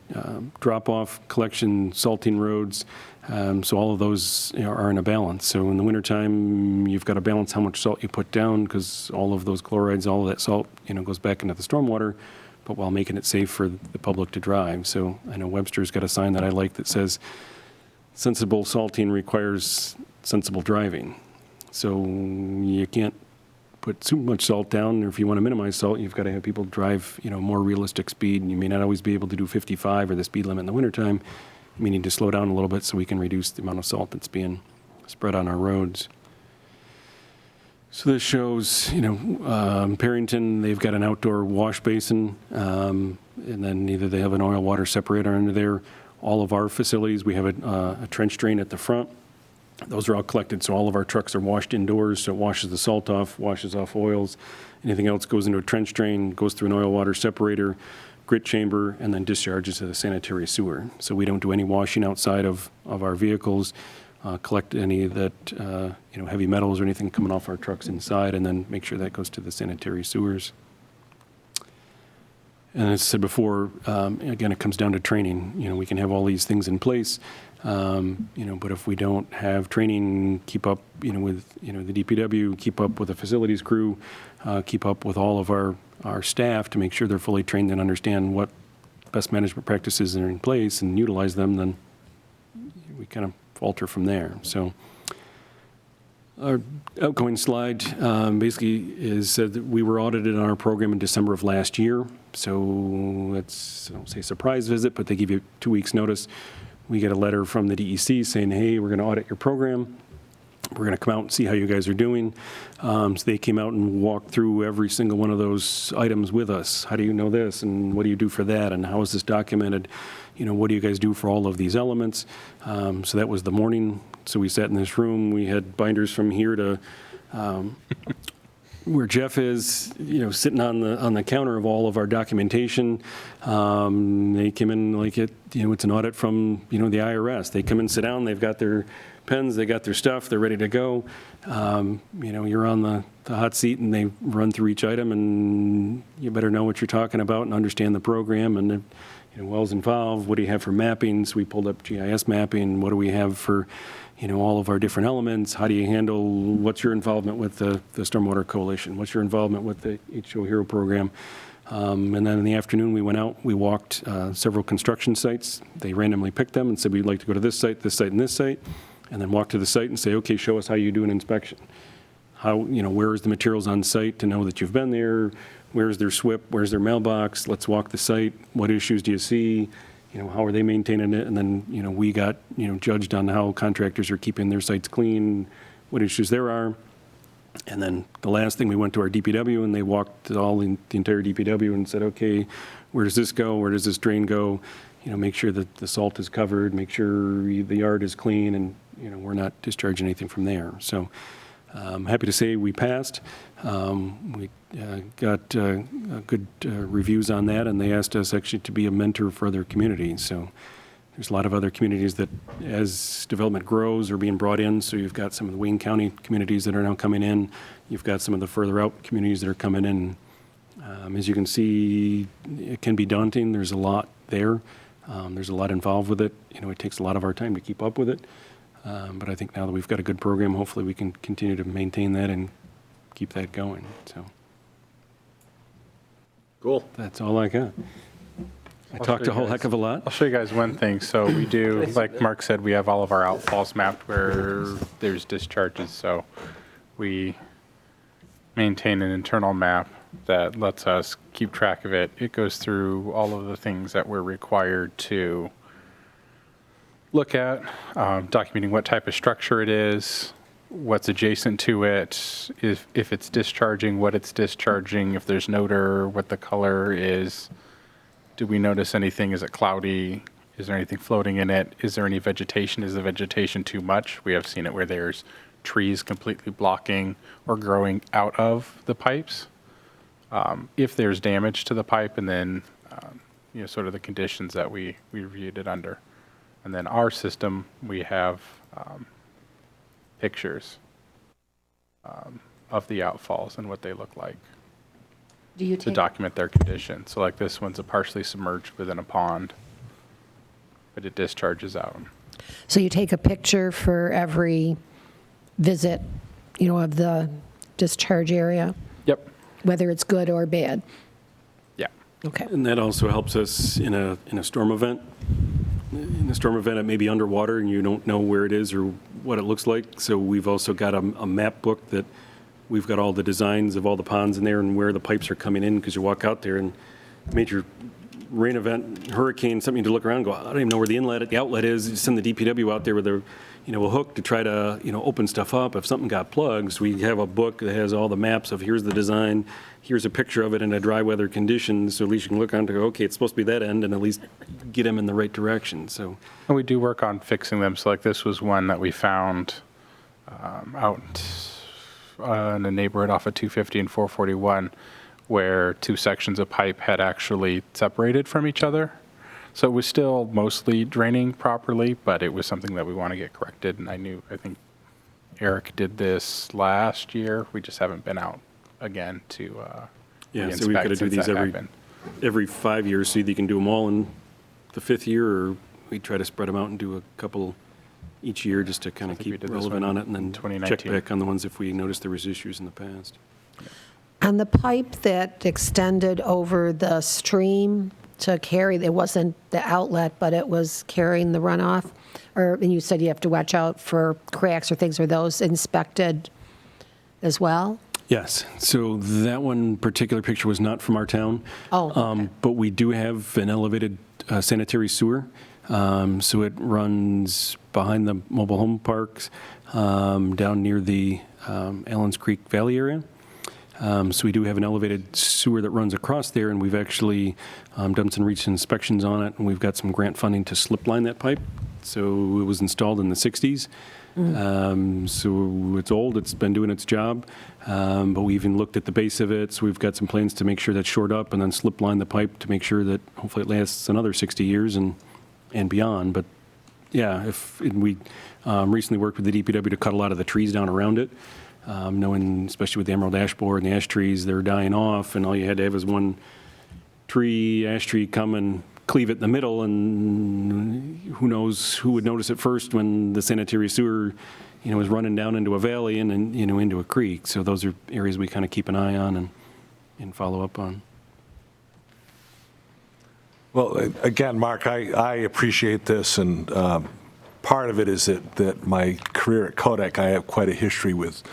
drop-off, collection, salting roads. So all of those are in a balance. So in the wintertime, you've got to balance how much salt you put down, because all of those chlorides, all of that salt, goes back into the stormwater, but while making it safe for the public to drive. So I know Webster's got a sign that I like that says, "Sensible salting requires sensible driving." So you can't put too much salt down, or if you want to minimize salt, you've got to have people drive, more realistic speed. And you may not always be able to do 55 or the speed limit in the wintertime. You may need to slow down a little bit so we can reduce the amount of salt that's being spread on our roads. So this shows, Perrington, they've got an outdoor wash basin, and then either they have an oil water separator under there. All of our facilities, we have a trench drain at the front. Those are all collected, so all of our trucks are washed indoors, so it washes the salt off, washes off oils. Anything else goes into a trench drain, goes through an oil water separator, grit chamber, and then discharges to the sanitary sewer. So we don't do any washing outside of our vehicles, collect any of that, heavy metals or anything coming off our trucks inside, and then make sure that goes to the sanitary sewers. And as I said before, again, it comes down to training. We can have all these things in place, but if we don't have training, keep up, with, the DPW, keep up with the facilities crew, keep up with all of our staff to make sure they're fully trained and understand what best management practices are in place and utilize them, then we kind of falter from there. So our outgoing slide basically is said that we were audited on our program in December of last year. So it's, I don't say surprise visit, but they give you 2 weeks notice. We get a letter from the DEC saying, hey, we're going to audit your program. We're going to come out and see how you guys are doing. So they came out and walked through every single one of those items with us. How do you know this? And what do you do for that? And how is this documented? What do you guys do for all of these elements? So that was the morning. So we sat in this room. We had binders from here to where Jeff is, sitting on the counter of all of our documentation. They come in like it's an audit from, the IRS. They come and sit down, they've got their pens, they got their stuff, they're ready to go. You're on the hot seat and they run through each item, and you better know what you're talking about and understand the program and wells involved. What do you have for mappings? We pulled up GIS mapping. What do we have for all of our different elements? How do you handle, what's your involvement with the Stormwater Coalition? What's your involvement with the H2O Hero program? And then in the afternoon, we went out, we walked several construction sites. They randomly picked them and said, we'd like to go to this site, and this site, and then walk to the site and say, okay, show us how you do an inspection. How, where is the materials on site to know that you've been there? Where's their SWIP? Where's their mailbox? Let's walk the site. What issues do you see? How are they maintaining it? And then, we got, judged on how contractors are keeping their sites clean, what issues there are. And then the last thing, we went to our DPW, and they walked the entire DPW and said, okay, where does this go? Where does this drain go? Make sure that the salt is covered, make sure the yard is clean, and, we're not discharging anything from there. So I'm happy to say we passed. We got good reviews on that, and they asked us actually to be a mentor for other communities. So there's a lot of other communities that, as development grows, are being brought in. So you've got some of the Wayne County communities that are now coming in. You've got some of the further out communities that are coming in. As you can see, it can be daunting. There's a lot there. There's a lot involved with it. It takes a lot of our time to keep up with it. But I think now that we've got a good program, hopefully we can continue to maintain that and keep that going. So Cool. that's all I got. I talked a whole heck of a lot. I'll show you guys one thing. So we do, like Mark said, we have all of our outfalls mapped where there's discharges. So we maintain an internal map that lets us keep track of it. It goes through all of the things that we're required to look at, documenting what type of structure it is, what's adjacent to it, if it's discharging, what it's discharging, if there's an odor, what the color is. Do we notice anything? Is it cloudy? Is there anything floating in it? Is there any vegetation? Is the vegetation too much? We have seen it where there's trees completely blocking or growing out of the pipes. If there's damage to the pipe, and then sort of the conditions that we reviewed it under. And then our system, we have pictures of the outfalls and what they look like Do you to take, document their condition. So like this one's a partially submerged within a pond, but it discharges out. so you take a picture for every visit, of the discharge area, Yep. whether it's good or bad? Yeah. Okay. And that also helps us in a storm event. In a storm event, it may be underwater and you don't know where it is or what it looks like. So we've also got a map book that we've got all the designs of all the ponds in there and where the pipes are coming in, because you walk out there and major rain event, hurricane, something to look around and go, I don't even know where the outlet is. You send the DPW out there with a hook to try to, open stuff up. If something got plugged, we have a book that has all the maps of here's the design, here's a picture of it in a dry weather conditions, so at least you can look on and go, okay, it's supposed to be that end, and at least get them in the right direction. So, And we do work on fixing them. So like this was one that we found out in a neighborhood off of 250 and 441, where two sections of pipe had actually separated from each other. So it was still mostly draining properly, but it was something that we want to get corrected. And I think Eric did this last year. We just haven't been out again to so we've got to do these every 5 years, so either you can do them all in the fifth year, or we try to spread them out and do a couple each year just to kind of keep relevant on it, and then check 2019. back on the ones if we notice there was issues in the past. On the pipe that extended over the stream to carry, it wasn't the outlet, but it was carrying the runoff, and you said you have to watch out for cracks or things. Are those inspected as well? Yes, so that one particular picture was not from our town. Oh, okay. But we do have an elevated sanitary sewer. So it runs behind the mobile home parks, down near the Allens Creek Valley area. So we do have an elevated sewer that runs across there, and we've actually done some recent inspections on it, and we've got some grant funding to slip line that pipe. So it was installed in the 60s. So it's old, it's been doing its job, but we even looked at the base of it, so we've got some plans to make sure that's shored up and then slip line the pipe to make sure that hopefully it lasts another 60 years and beyond. But yeah, we recently worked with the DPW to cut a lot of the trees down around it, knowing, especially with the emerald ash borer and the ash trees, they're dying off, and all you had to have was one ash tree come and cleave it in the middle, and who knows who would notice it first when the sanitary sewer, is running down into a valley and then, into a creek. So those are areas we kind of keep an eye on and follow up on. Well, again, Mark, I appreciate this, and part of it is that my career at Kodak, I have quite a history with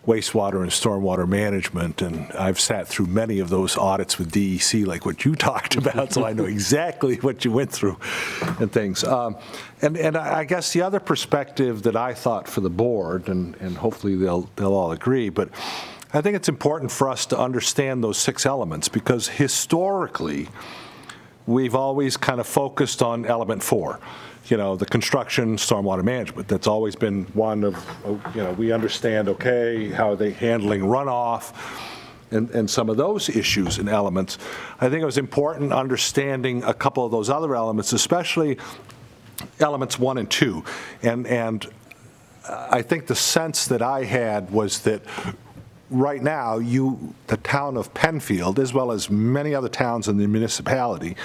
wastewater and stormwater management, and I've sat through many of those audits with DEC, like what you talked about, so I know exactly what you went through and things. And I guess the other perspective that I thought for the board, and hopefully they'll all agree, but I think it's important for us to understand those 6 elements, because historically, we've always kind of focused on element 4. The construction, stormwater management. That's always been one of, we understand, okay, how are they handling runoff and some of those issues and elements. I think it was important understanding a couple of those other elements, especially elements 1 and 2. And I think the sense that I had was that right now, the town of Penfield, as well as many other towns in the municipality,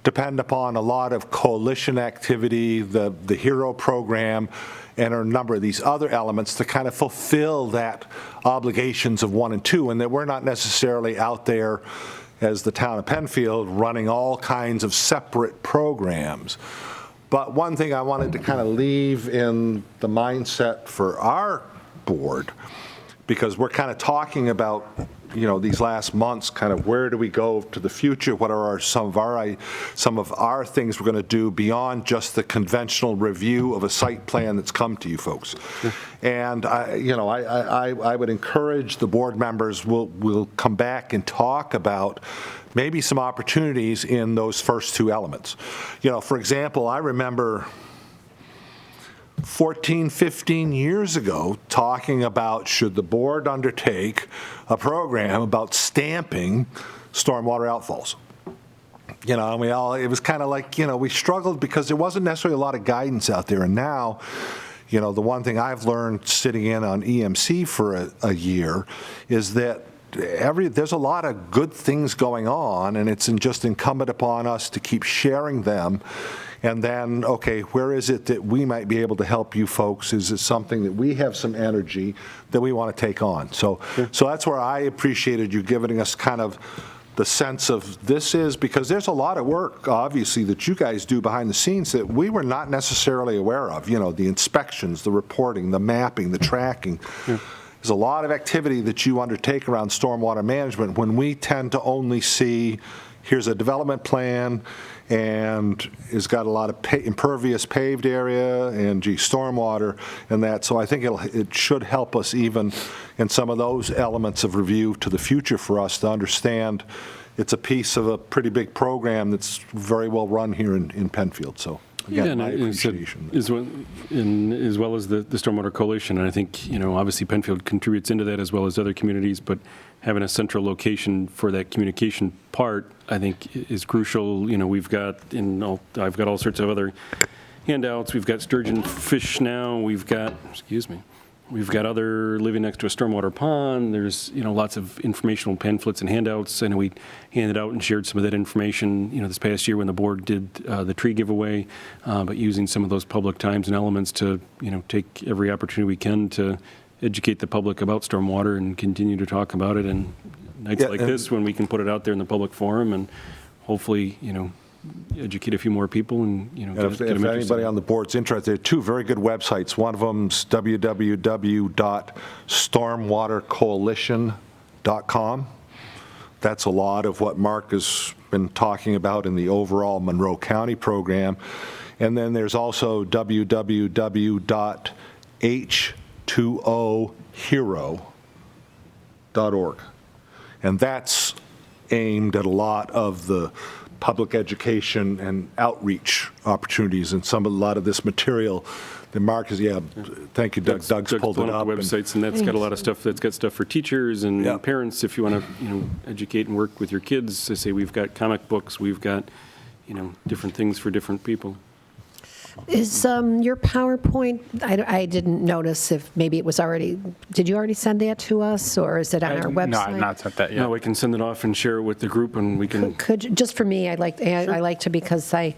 depend upon a lot of coalition activity, the HERO program, and a number of these other elements to kind of fulfill that obligations of 1 and 2, and that we're not necessarily out there as the town of Penfield running all kinds of separate programs. But one thing I wanted to kind of leave in the mindset for our board, because we're kind of talking about these last months, kind of where do we go to the future? What are some of our things we're going to do beyond just the conventional review of a site plan that's come to you folks? And I would encourage the board members, we'll come back and talk about maybe some opportunities in those first 2 elements. For example, I remember 14, 15 years ago talking about should the board undertake a program about stamping stormwater outfalls. And it was kind of like, we struggled because there wasn't necessarily a lot of guidance out there. And now, the one thing I've learned sitting in on EMC for a year is that there's a lot of good things going on, and it's just incumbent upon us to keep sharing them. And then, okay, where is it that we might be able to help you folks? Is it something that we have some energy that we want to take on? So that's where I appreciated you giving us kind of the sense of this is, because there's a lot of work, obviously, that you guys do behind the scenes that we were not necessarily aware of. The inspections, the reporting, the mapping, the tracking. Yeah. There's a lot of activity that you undertake around stormwater management when we tend to only see, here's a development plan, and it's got a lot of impervious paved area and stormwater and that. So I think it should help us even in some of those elements of review to the future for us to understand it's a piece of a pretty big program that's very well run here in Penfield. So again, my appreciation. As well as the Stormwater Coalition, and I think, obviously Penfield contributes into that as well as other communities, but having a central location for that communication part, I think, is crucial. I've got all sorts of other handouts. We've got sturgeon fish now. We've got other living next to a stormwater pond. There's, lots of informational pamphlets and handouts. I know we handed out and shared some of that information, this past year when the board did the tree giveaway, but using some of those public times and elements to, take every opportunity we can to educate the public about stormwater and continue to talk about it. And nights like this, when we can put it out there in the public forum and hopefully, educate a few more people and, if anybody on the board's interested, there are 2 very good websites. One of them's www.stormwatercoalition.com. That's a lot of what Mark has been talking about in the overall Monroe County program. And then there's also www.h2ohero.com. stormwater.org. And that's aimed at a lot of the public education and outreach opportunities, and a lot of this material that Mark is, thank you, Doug. Doug's pulled it up. The websites, and that's got a lot of stuff. That's got stuff for teachers and Yeah. parents if you want to, educate and work with your kids. I say we've got comic books, we've got, different things for different people. Is your PowerPoint, I didn't notice if maybe it was already, did you already send that to us, or is it on our website? No, I've not sent that yet. No, I can send it off and share it with the group, and we can. Just for me, I like to, because I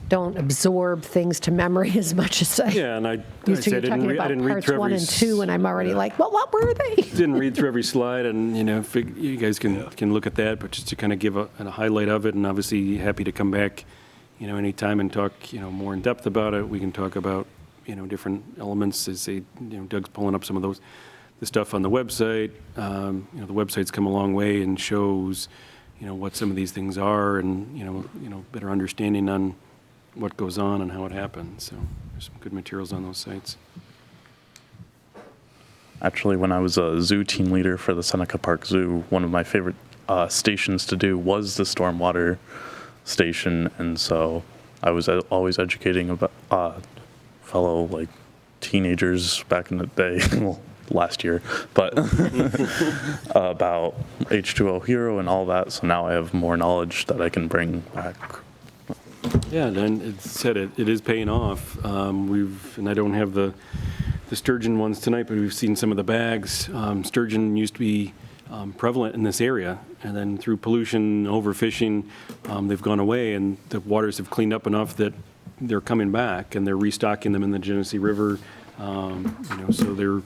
don't absorb things to memory as much as I Yeah, and I used to. say I You're talking didn't about read parts through 1 every and 2, and I'm already like, well, what were they? didn't read through every slide, and if you guys can look at that, but just to kind of give a highlight of it, and obviously happy to come back, anytime and talk, more in depth about it. We can talk about, different elements. As say, Doug's pulling up some of the stuff on the website. The website's come a long way and shows, what some of these things are, and better understanding on what goes on and how it happens. So there's some good materials on those sites. Actually, when I was a zoo team leader for the Seneca Park Zoo, one of my favorite stations to do was the stormwater station, and so I was always educating about fellow teenagers back in the day, well, last year, but about H2O Hero and all that. So now I have more knowledge that I can bring back. Yeah, and it said it is paying off. And I don't have the sturgeon ones tonight, but we've seen some of the bags. Sturgeon used to be prevalent in this area, and then through pollution, overfishing, they've gone away, and the waters have cleaned up enough that they're coming back, and they're restocking them in the Genesee River. So they're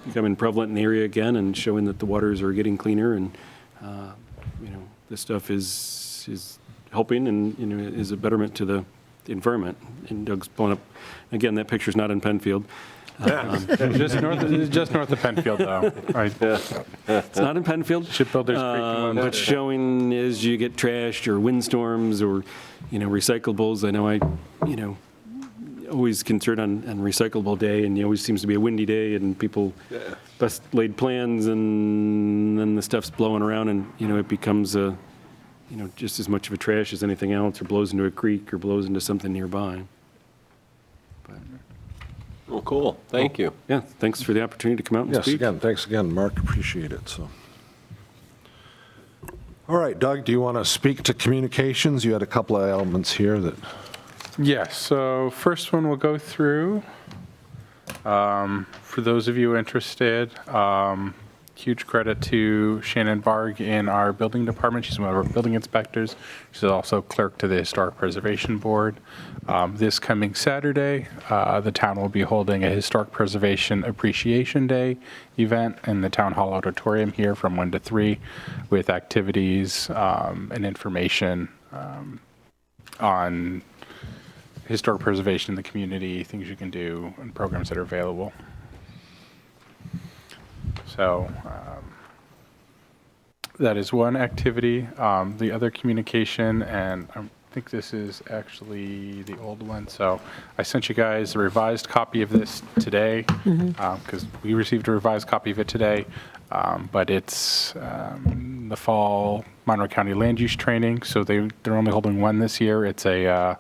becoming prevalent in the area again, and showing that the waters are getting cleaner, and this stuff is helping, and is a betterment to the environment. And Doug's pulling up again. That picture's not in Penfield. Just north of Penfield, though. Right. It's not in Penfield. Shipbuilders Creek. But showing as you get trashed or windstorms or, recyclables. I know always concerned on Recyclable Day, and it always seems to be a windy day, and people best laid plans, and then the stuff's blowing around, and, it becomes just as much of a trash as anything else, or blows into a creek or blows into something nearby. Well, cool. Thank you. Yeah, thanks for the opportunity to come out and Yes, speak. again, thanks again, Mark, appreciate it, so. All right, Doug, do you want to speak to communications? You had a couple of elements here that. Yes, so first one we'll go through. For those of you interested, huge credit to Shannon Barg in our building department. She's one of our building inspectors. She's also clerk to the Historic Preservation Board. This coming Saturday, the town will be holding a Historic Preservation Appreciation Day event in the Town Hall Auditorium here from 1 to 3 with activities and information on historic preservation in the community, things you can do, and programs that are available. So that is one activity. The other communication, and I think this is actually the old one. So I sent you guys a revised copy of this today because we received a revised copy of it today. But it's the fall Monroe County land use training. So they're only holding one this year. It's a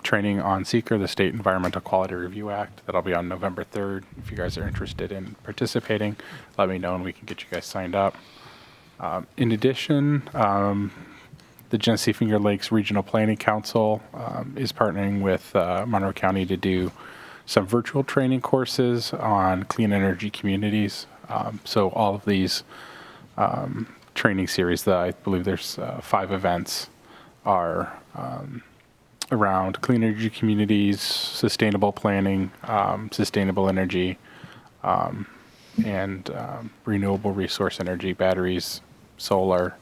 training on SEQR, the State Environmental Quality Review Act. That'll be on November 3rd. If you guys are interested in participating, let me know and we can get you guys signed up. In addition, the Genesee Finger Lakes Regional Planning Council is partnering with Monroe County to do some virtual training courses on clean energy communities. So all of these training series, that I believe there's 5 events, are around clean energy communities, sustainable planning, sustainable energy, and renewable resource energy, batteries, solar,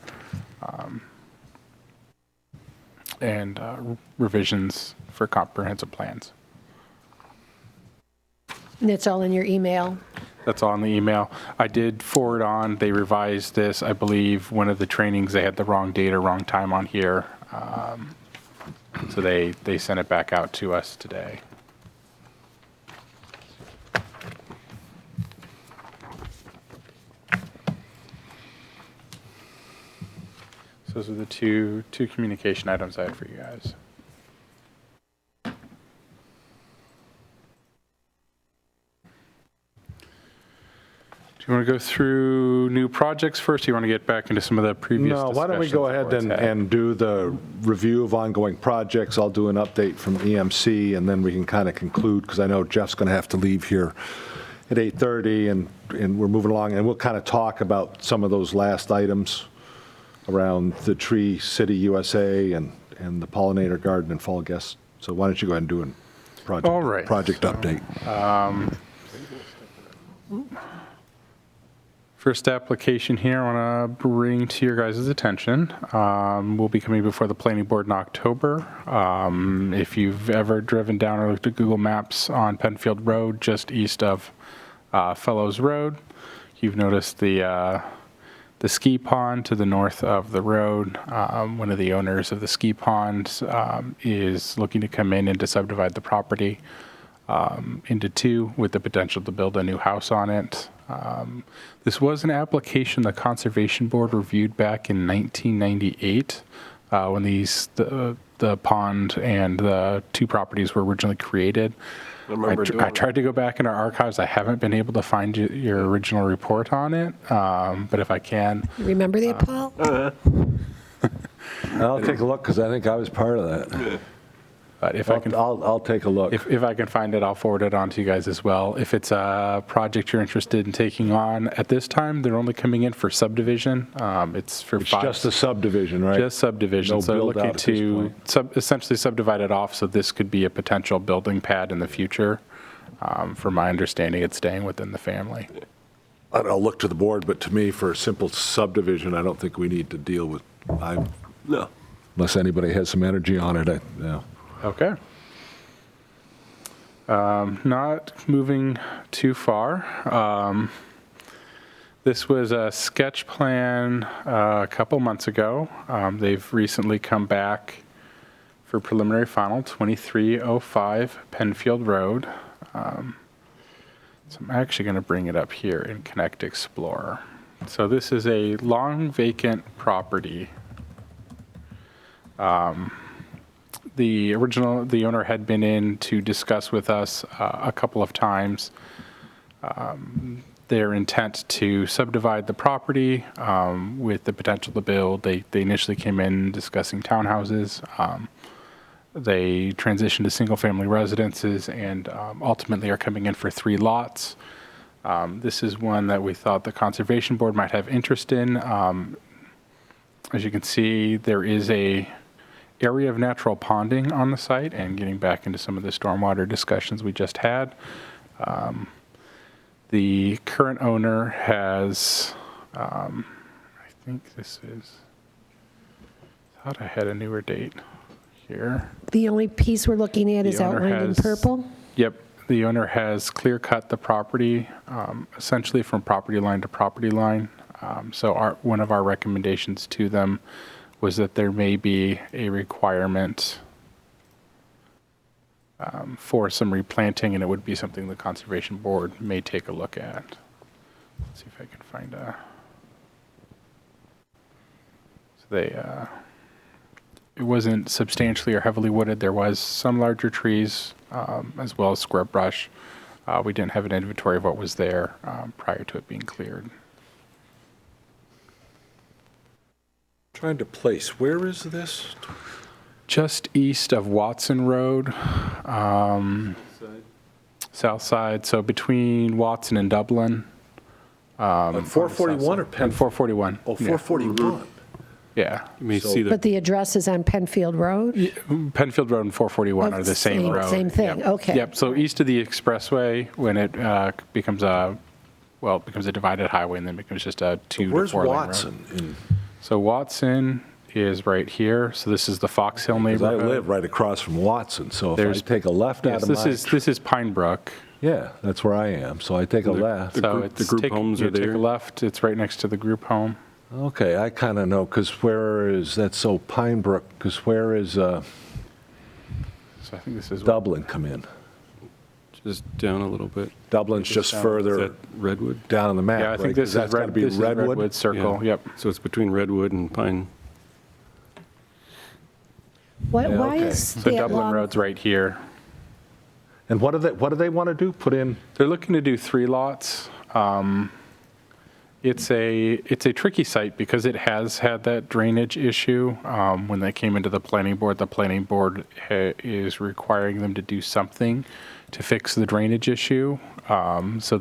and revisions for comprehensive plans. And it's all in your email. That's all in the email. I did forward on, they revised this. I believe one of the trainings, they had the wrong date or wrong time on here. So they sent it back out to us today. Those are the two communication items I had for you guys. Do you want to go through new projects first? Or you want to get back into some of the previous No, why don't we discussions go the ahead board's had? and do the review of ongoing projects? I'll do an update from EMC, and then we can kind of conclude, because I know Jeff's going to have to leave here at 8:30, and we're moving along, and we'll kind of talk about some of those last items around the Tree City USA and the pollinator garden and fall guests. So why don't you go ahead and do a All right. project update? First application here I want to bring to your guys' attention. We'll be coming before the planning board in October. If you've ever driven down or looked at Google Maps on Penfield Road, just east of Fellows Road, you've noticed the ski pond to the north of the road. One of the owners of the ski pond is looking to come in and to subdivide the property into two with the potential to build a new house on it. This was an application the Conservation Board reviewed back in 1998 when the pond and the two properties were originally created. I tried to go back in our archives. I haven't been able to find your original report on it, but if I can. Remember that, Paul? I'll take a look, because I think I was part of that. But if I can, I'll take a look. if I can find it, I'll forward it on to you guys as well. If it's a project you're interested in taking on at this time, they're only coming in for subdivision. It's for It's just a subdivision, right? Just subdivision. No So build looking out at this to essentially subdivide it off, so this could be a potential building pad in the future. From my understanding, it's staying within the family. I'll look to the board, but to me, for a simple subdivision, I don't think we need to deal with, No. unless anybody has some energy on it, yeah. Okay. Not moving too far. This was a sketch plan a couple months ago. They've recently come back for preliminary final, 2305 Penfield Road. So I'm actually going to bring it up here in Connect Explorer. So this is a long vacant property. The owner had been in to discuss with us a couple of times their intent to subdivide the property with the potential to build. They initially came in discussing townhouses. They transitioned to single-family residences and ultimately are coming in for 3 lots. This is one that we thought the Conservation Board might have interest in. As you can see, there is a area of natural ponding on the site, and getting back into some of the stormwater discussions we just had. The current owner has, I think this is, I thought I had a newer date here. The only piece we're looking at is The owner outlined in has- purple? Yep, the owner has clear cut the property, essentially from property line to property line. So one of our recommendations to them was that there may be a requirement for some replanting, and it would be something the Conservation Board may take a look at. Let's see if I can find a. So it wasn't substantially or heavily wooded. There was some larger trees as well as scrub brush. We didn't have an inventory of what was there prior to it being cleared. Trying to place, where is this? Just east of Watson Road, south side, so between Watson and Dublin. On 441 or And Penfield? 441. Oh, 441. Yeah. You may So- see the But the address is on Penfield Road? Penfield Road and 441 Oh, are the same road. Same thing, Yep. okay. Yep, so east of the expressway, when it becomes a divided highway, and then becomes just a 2 to Where's 4 lane road. Watson? So Watson is right here. So this is the Fox Hill Because I neighborhood. live right across from Watson, so if There's- I take a left out Yes, of this my... is Pine Brook. Yeah, that's where I am, so I take a left. So the group homes are you take there. a left, it's right next to the group home. Okay, I kind of know, because where is, that's so Pine Brook, because where is So I think this is Dublin come in? just down a little bit. Dublin's just down. Is further that Redwood? down on the map, Yeah, I right? think 'Cause this that's is gotta Red, be this is Redwood Circle. Yeah. Yep. So it's between Redwood and Pine. Why okay. is The that Dublin long? Road's right here. And what do they want to do? Put in? They're looking to do 3 lots. It's a tricky site because it has had that drainage issue. When they came into the planning board is requiring them to do something to fix the drainage issue. So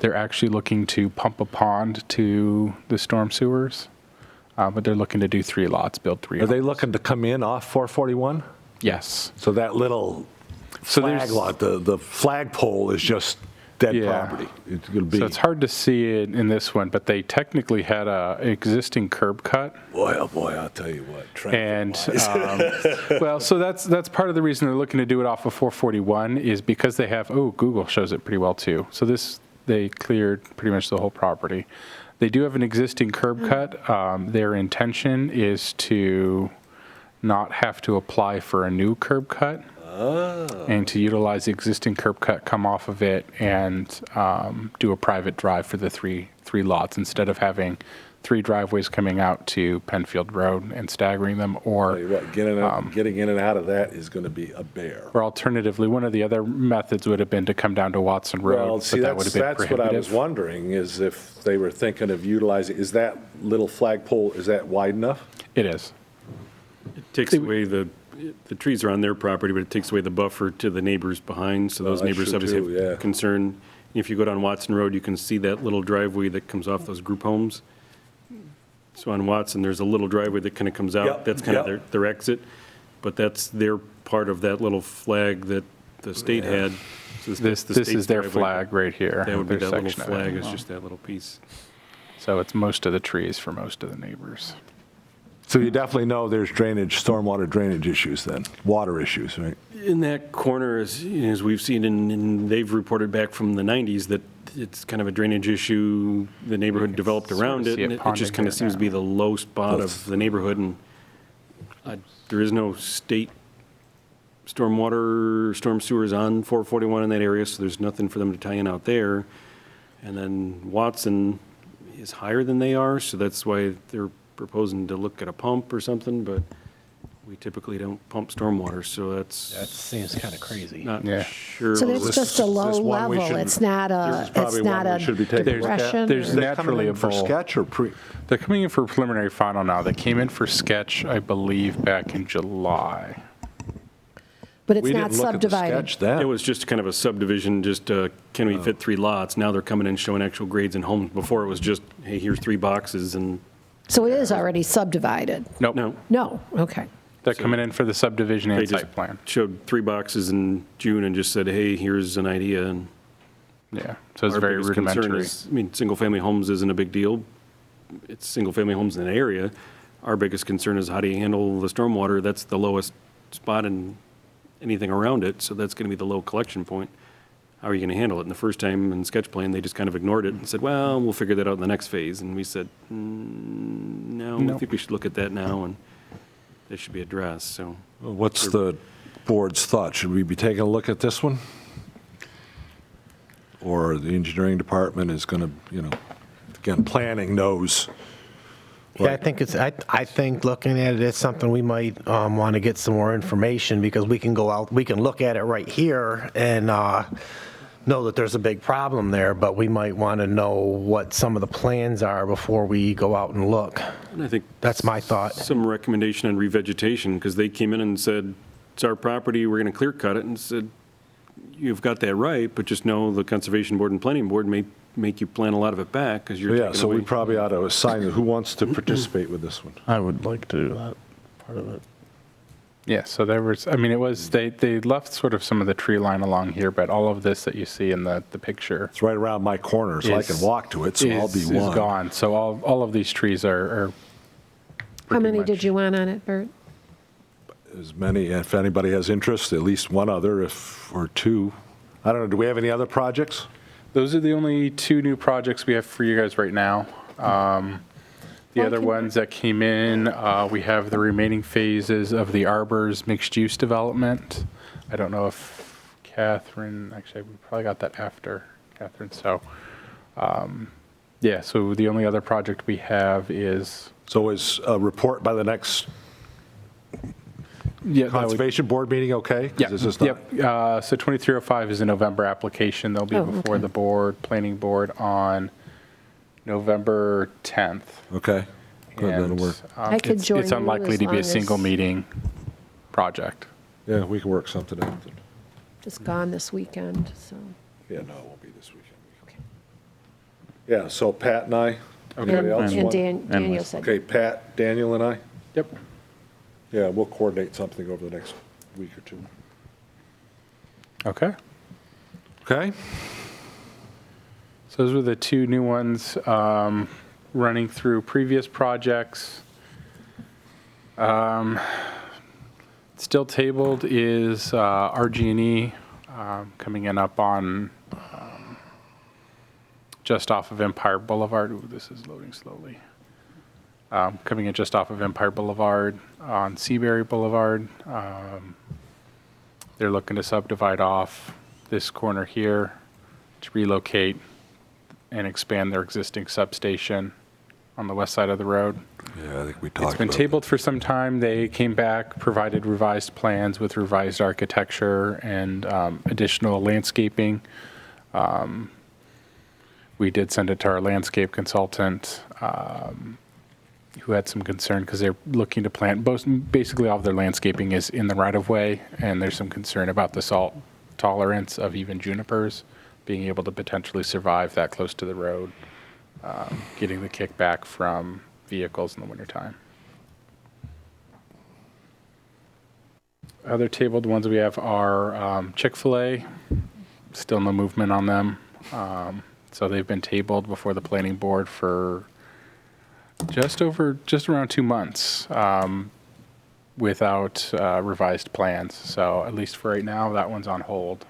they're actually looking to pump a pond to the storm sewers. But they're looking to do 3 lots, build 3 Are they homes. looking to come in off 441? Yes. So that little So flag there's- lot, the flagpole is just dead Yeah. property. It's going to be, So it's hard to see it in this one, but they technically had a existing curb cut. boy, oh boy, I'll tell you what. And, well, so that's part of the reason they're looking to do it off of 441 is because they have, Google shows it pretty well too. So they cleared pretty much the whole property. They do have an existing curb cut. Their intention is to not have to apply for a new curb cut. And to utilize the existing curb cut, come off of it, and do a private drive for the three lots instead of having 3 driveways coming out to Penfield Road and staggering them, Tell you what, getting in and out of that is going to be a bear. or alternatively, one of the other methods would have been to come down to Watson Road, Well, see, but that would have been that's what I was prohibitive. wondering, is if they were thinking of utilizing, is that little flagpole, is that wide enough? It is. It takes away the trees are on their property, but it takes away the buffer to the neighbors behind, so those that's neighbors true obviously too, yeah. have concern. If you go down Watson Road, you can see that little driveway that comes off those group homes. So on Watson, there's a little driveway that kind of comes out, Yep, that's kind of yep. their exit, but that's their part of that little flag that the state had. So This the is state's their driveway. flag right here. That would be their that little section of it. flag, it's just that little piece. So it's most of the trees for most of the neighbors. So you definitely know there's stormwater drainage issues then, water issues, right? In that corner, as we've seen, and they've reported back from the 90s, that it's kind of a drainage issue, the neighborhood developed sort of around it, see it and it ponding just kind here of seems to now. be the low spot of the neighborhood, and there is no state storm sewers on 441 in that area, so there's nothing for them to tie in out there. And then Watson is higher than they are, so that's why they're proposing to look at a pump or something, but we typically don't pump stormwater, so That that's seems kind of crazy. not Yeah. sure. So that's This just a is- low this one we level, should- it's not this is a, probably it's not one we should be taking a look at. progression? There's or- They're coming naturally in a for bowl. sketch or pre? They're coming in for preliminary final now. They came in for sketch, I believe, back in July. But it's We not didn't look at the subdivided. sketch then. It was just kind of a subdivision, just can we fit 3 lots? Now they're coming in showing actual grades and homes. Before it was just, hey, here's 3 boxes and, So it is already subdivided? Nope. no. No, okay. They're coming in for the subdivision They and just site plan. showed 3 boxes in June and just said, hey, here's an idea. And Yeah, so it's our very biggest concern rudimentary. is, I mean, single-family homes isn't a big deal. It's single-family homes in an area. Our biggest concern is how do you handle the stormwater? That's the lowest spot in anything around it, so that's going to be the low collection point. How are you going to handle it? And the first time in sketch plan, they just kind of ignored it and said, well, we'll figure that out in the next phase. And we said, no, I think we should look at that now, and that should be addressed, so. What's the board's thought? Should we be taking a look at this one? Or the engineering department is going to, again, planning knows. Yeah, I think looking at it is something we might want to get some more information, because we can go out, we can look at it right here and know that there's a big problem there, but we might want to know what some of the plans are before we go out and look. And I think That's my thought. some recommendation on revegetation, because they came in and said, it's our property, we're going to clear cut it, and said, you've got that right, but just know the Conservation Board and Planning Board may make you plant a lot of it back, because you're Yeah, taking so we away. probably ought to assign who wants to participate with this one. I would like to do that part of it. Yeah, so there was, they left sort of some of the tree line along here, but all of this that you see in the picture It's right around my corner, so I can Is- walk to it, so I'll be is one. gone. So all of these trees are How pretty many much- did you want on it, Bert? As many, if anybody has interest, at least one other, or 2. I don't know, do we have any other projects? Those are the only 2 new projects we have for you guys right now. The other ones that came in, we have the remaining phases of the Arbor's mixed-use development. I don't know if Catherine, actually, we probably got that after Catherine, so, yeah, so the only other project we have is, So is a report by the next Yeah, that would- Conservation Board meeting okay? 'Cause Yeah, this is not- yep. So 2305 is a November application. They'll be Oh, before okay. the board, planning board on November 10th. Okay. Good, that'll And, work. I could join It's you unlikely as to be a long single as- meeting project. Yeah, we can work something out. Just gone this weekend, so. Yeah, no, it won't be this weekend. Yeah, so Pat and I, anybody else And want? Daniel said. Okay, Pat, Daniel and I? Yep. Yeah, we'll coordinate something over the next week or two. Okay. Okay? So those were the two new ones running through previous projects. Still tabled is RG&E coming in up on just off of Empire Boulevard. Ooh, this is loading slowly. Coming in just off of Empire Boulevard on Seabury Boulevard. They're looking to subdivide off this corner here to relocate and expand their existing substation on the west side of the road. Yeah, I think we It's talked been about tabled for some time. They came back, provided revised plans with revised architecture and additional landscaping. We did send it to our landscape consultant, who had some concern because they're looking to plant, basically all of their landscaping is in the right-of-way, and there's some concern about the salt tolerance of even junipers being able to potentially survive that close to the road, getting the kickback from vehicles in the wintertime. Other tabled ones we have are Chick-fil-A, still no movement on them. So they've been tabled before the planning board for just around 2 months without revised plans. So at least for right now, that one's on hold.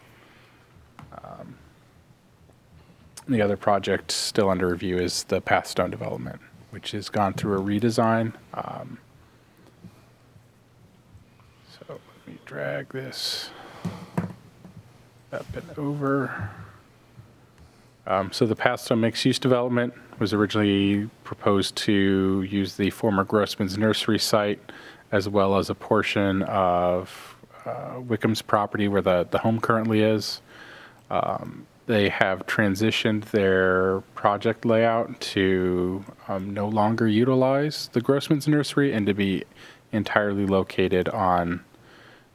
The other project still under review is the Pathstone development, which has gone through a redesign. So let me drag this up and over. So the Pathstone mixed-use development was originally proposed to use the former Grossman's Nursery site as well as a portion of Wickham's property where the home currently is. They have transitioned their project layout to no longer utilize the Grossman's Nursery and to be entirely located on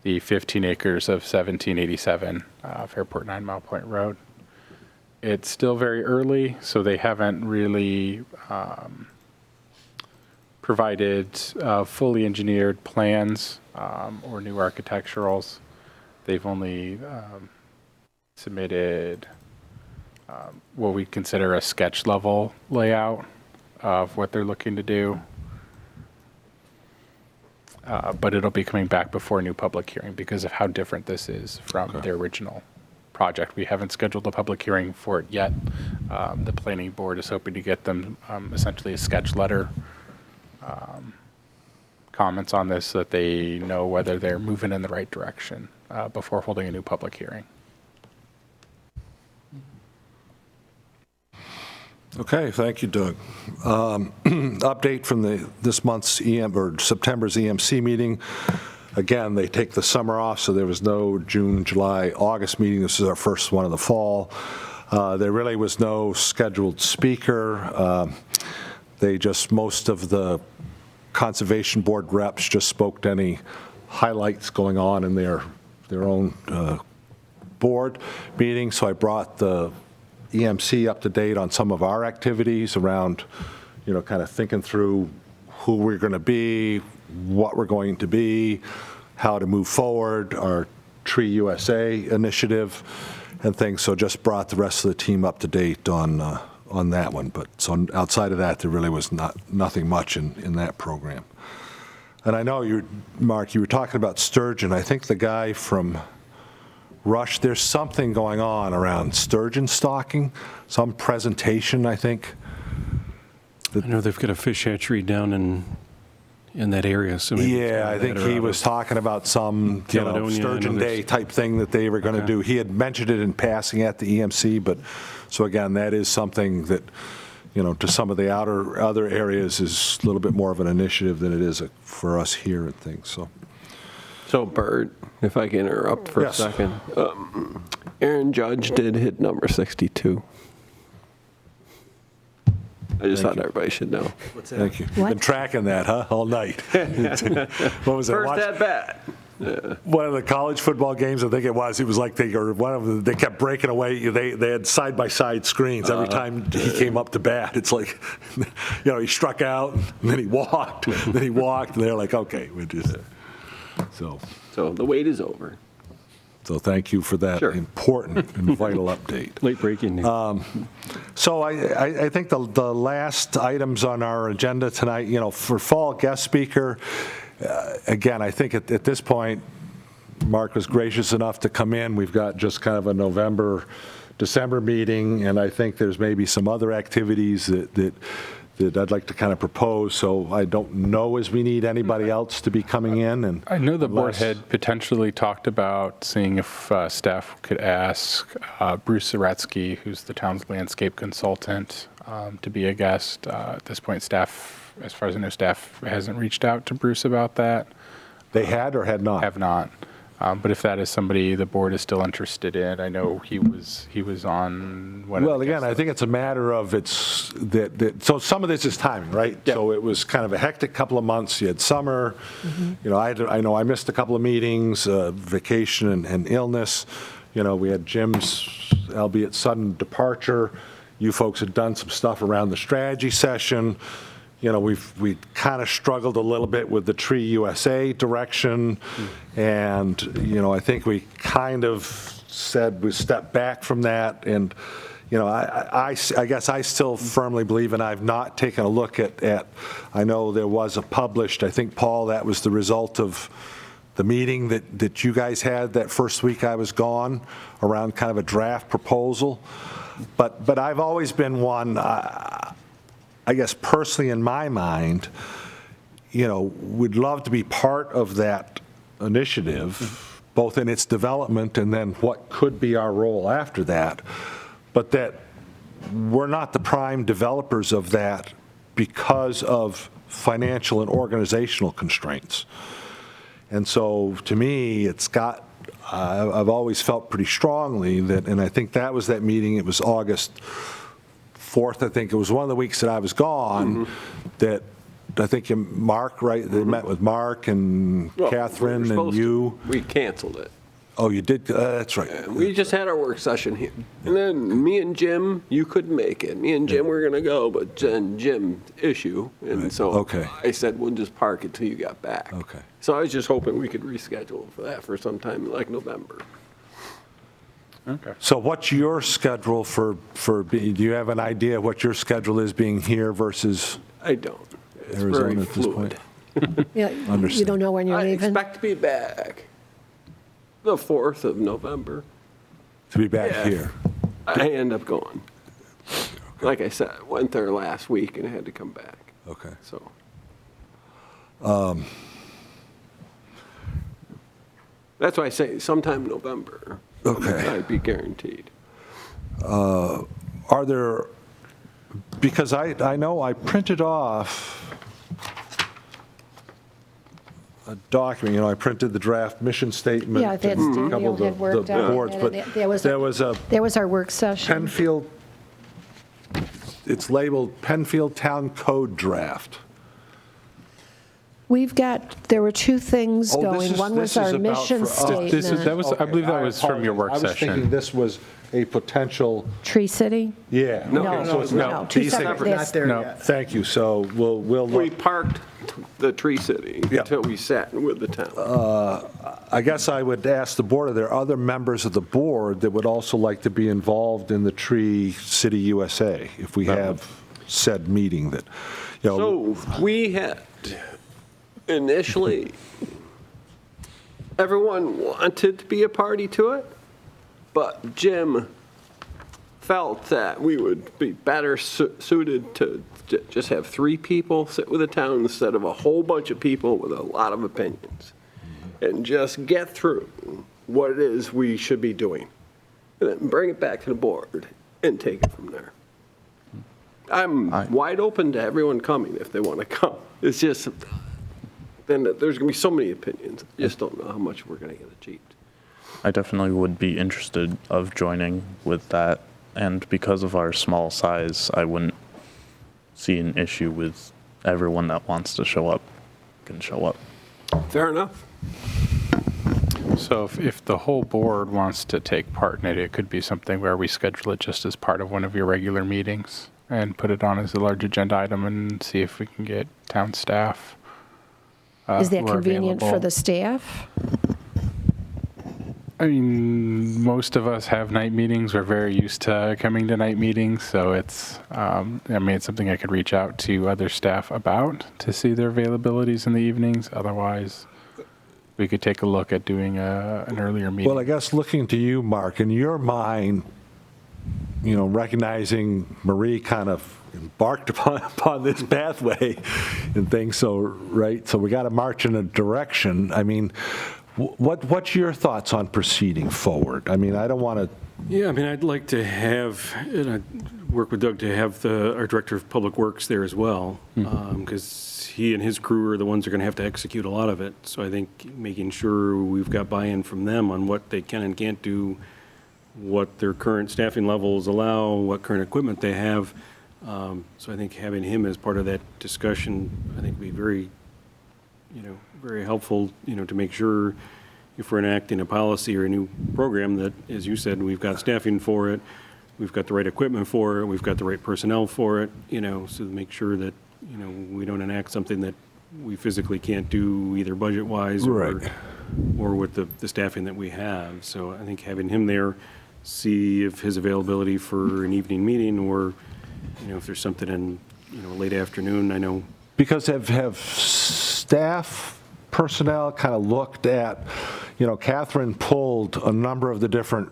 the 15 acres of 1787 Fairport 9 Mile Point Road. It's still very early, so they haven't really provided fully engineered plans or new architecturals. They've only submitted what we consider a sketch level layout of what they're looking to do. But it'll be coming back before a new public hearing because of how different this is from their original project. We haven't scheduled a public hearing for it yet. The planning board is hoping to get them essentially a sketch letter comments on this so that they know whether they're moving in the right direction before holding a new public hearing. Okay, thank you, Doug. Update from this month's September's EMC meeting. Again, they take the summer off, so there was no June, July, August meeting. This is our first one of the fall. There really was no scheduled speaker. Most of the Conservation Board reps just spoke to any highlights going on in their own board meeting. So I brought the EMC up to date on some of our activities around, kind of thinking through who we're going to be, what we're going to be, how to move forward, our Tree USA initiative and things. So just brought the rest of the team up to date on that one. But so outside of that, there really was nothing much in that program. And I know Mark, you were talking about sturgeon. I think the guy from Rush, there's something going on around sturgeon stocking, some presentation, I think. I know they've got a fish hatchery down in that area, so maybe it's Yeah, I think that or he out was of talking about some Caledonia and Sturgeon others. Day type thing that they were going to Okay. do. He had mentioned it in passing at the EMC, but, so again, that is something that, to some of the other areas is a little bit more of an initiative than it is for us here and things, so. So Burt, if I can interrupt for Yes. a second. Aaron Judge did hit number 62. I just thought everybody should know. Thank you. You've What? been tracking that, huh, all night? What was it? First Watch- at bat. One of the college football games, I think it was like they kept breaking away. They had side by side screens every time he came up to bat. It's like, he struck out, and then he walked, and they're like, okay, we just so The wait is over. thank you for that Sure. important and vital update. Late breaking news. So I think the last items on our agenda tonight, for fall guest speaker. Again, I think at this point, Mark was gracious enough to come in. We've got just kind of a November, December meeting, and I think there's maybe some other activities that I'd like to kind of propose. So I don't know as we need anybody else to be coming in. And I know the board unless- had potentially talked about seeing if staff could ask Bruce Zaretsky, who's the town's landscape consultant, to be a guest. At this point, staff, as far as I know, staff hasn't reached out to Bruce about that. They had or had not? Have not. But if that is somebody the board is still interested in, I know he was on. Well, again, I think it's a matter of so some of this is timing, right? Yeah. So it was kind of a hectic couple of months. You had summer, I know I missed a couple of meetings, vacation and illness. We had Jim's, albeit sudden departure. You folks had done some stuff around the strategy session. We kind of struggled a little bit with the Tree USA direction, and I think we kind of said we stepped back from that, and I guess I still firmly believe, and I've not taken a look at. I know there was a published. I think, Paul, that was the result of the meeting that you guys had that first week I was gone, around kind of a draft proposal, but I've always been one. I guess personally in my mind, would love to be part of that initiative, both in its development and then what could be our role after that, but that we're not the prime developers of that because of financial and organizational constraints. And so to me, I've always felt pretty strongly that, and I think that was that meeting, it was August 4th, I think it was one of the weeks that I was gone, that I think Mark, right, they met with Mark and Well, Catherine we were and supposed you. to. We canceled it. Oh, you did, that's right. We just had our work session here. And then me and Jim, you couldn't make it. Me and Jim were going to go, but then Jim issue. And so Okay. I said, we'll just park it till you got back. Okay. So I was just hoping we could reschedule for that for sometime like November. Okay. So what's your schedule do you have an idea what your schedule is being here versus I don't. It's Arizona very at this fluid. point? Yeah, you Understand. don't know when you're I leaving? expect to be back the 4th of November. To be back Yeah. here? I end up going. Like I said, I went there last week and I had to come back. Okay. So. That's why I say sometime November. Okay. I'd be guaranteed. Are there, because I know I printed off a document, I printed the draft mission statement. Yeah, that's and a Daniel couple of had worked the out. boards, but There was a- a There was our work session. Penfield, it's labeled Penfield Town Code Draft. There were two things Oh, this going. is- One was this is our about mission for us. statement. That was, I believe that was from your work I was thinking session. this was a potential, Tree City? yeah. No, Okay, so it's no, not two these separate- things. Not there No. yet. Thank you, so we'll We look. parked the Tree City Yeah. until we sat with the town. I guess I would ask the board, are there other members of the board that would also like to be involved in the Tree City USA, if we have said meeting that, So we had, initially, everyone wanted to be a party to it, but Jim felt that we would be better suited to just have 3 people sit with the town instead of a whole bunch of people with a lot of opinions, and just get through what it is we should be doing, and then bring it back to the board and take it from there. I'm wide open to everyone coming if they want to come. It's just then there's going to be so many opinions. I just don't know how much we're going to get achieved. I definitely would be interested of joining with that, and because of our small size, I wouldn't see an issue with everyone that wants to show up can show up. Fair enough. So if the whole board wants to take part in it, it could be something where we schedule it just as part of one of your regular meetings and put it on as a large agenda item and see if we can get town staff. Is that who are convenient for available. the staff? I mean, most of us have night meetings. We're very used to coming to night meetings, so it's, it's something I could reach out to other staff about to see their availabilities in the evenings. Otherwise, we could take a look at doing an earlier meeting. Well, I guess looking to you, Mark, in your mind, recognizing Marie kind of embarked upon this pathway and things, so we got to march in a direction. I mean, what's your thoughts on proceeding forward? I mean, I don't want to. Yeah, I mean, I'd like to have, and I'd work with Doug to have our Director of Public Works there as well, because he and his crew are the ones who are going to have to execute a lot of it. So I think making sure we've got buy-in from them on what they can and can't do, what their current staffing levels allow, what current equipment they have. So I think having him as part of that discussion, I think would be very, very helpful, to make sure if we're enacting a policy or a new program that, as you said, we've got staffing for it, we've got the right equipment for it, we've got the right personnel for it, so to make sure that, we don't enact something that we physically can't do either budget-wise or with the staffing that we have. So I think having him there, see if his availability for an evening meeting or, if there's something in, late afternoon, I know. Because have staff personnel kind of looked at, Catherine pulled a number of the different,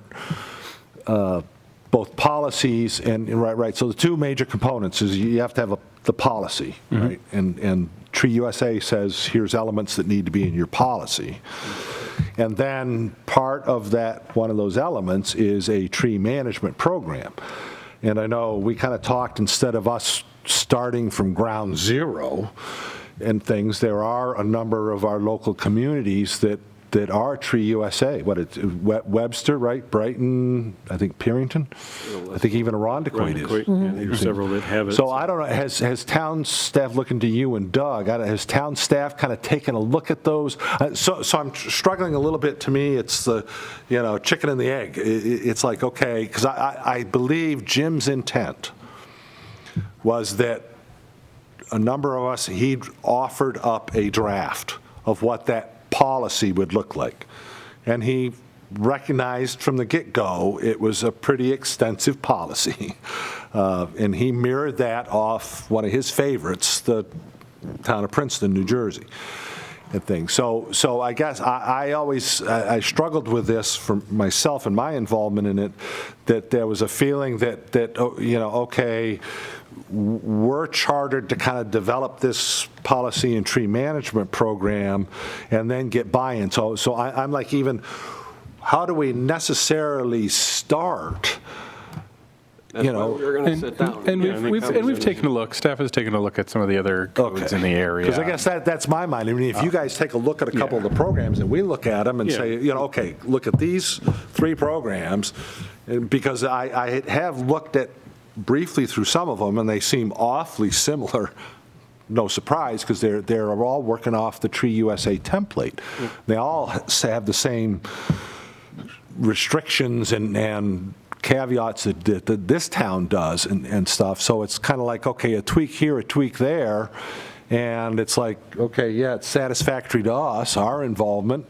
both policies and right. So the two major components is you have to have the policy, right? And Tree USA says here's elements that need to be in your policy. And then part of that, one of those elements is a tree management program. And I know we kind of talked, instead of us starting from ground zero and things, there are a number of our local communities that are Tree USA. Webster, right? Brighton, I think Perrington. I think even Irondequoit is. Yeah, there's several that have it. So I don't know, has town staff, looking to you and Doug, has town staff kind of taken a look at those? So I'm struggling a little bit. To me, it's the, chicken and the egg. It's like, okay, because I believe Jim's intent was that a number of us, he'd offered up a draft of what that policy would look like. And he recognized from the get-go it was a pretty extensive policy. And he mirrored that off one of his favorites, the town of Princeton, New Jersey, and things. So I guess I always struggled with this for myself and my involvement in it, that there was a feeling that okay, we're chartered to kind of develop this policy and tree management program and then get buy-in. So I'm like, even how do we necessarily start? That's why we're going to sit down. And we've taken a look. Staff has taken a look at some of the other codes in the area. Because I guess that's my mind. I mean, if you guys take a look at a couple of the programs and we look at them and say, okay, look at these 3 programs, and because I have looked at briefly through some of them and they seem awfully similar. No surprise, because they're all working off the Tree USA template. They all have the same restrictions and caveats that this town does and stuff. So it's kind of like, okay, a tweak here, a tweak there, and it's like, okay, yeah, it's satisfactory to us, our involvement.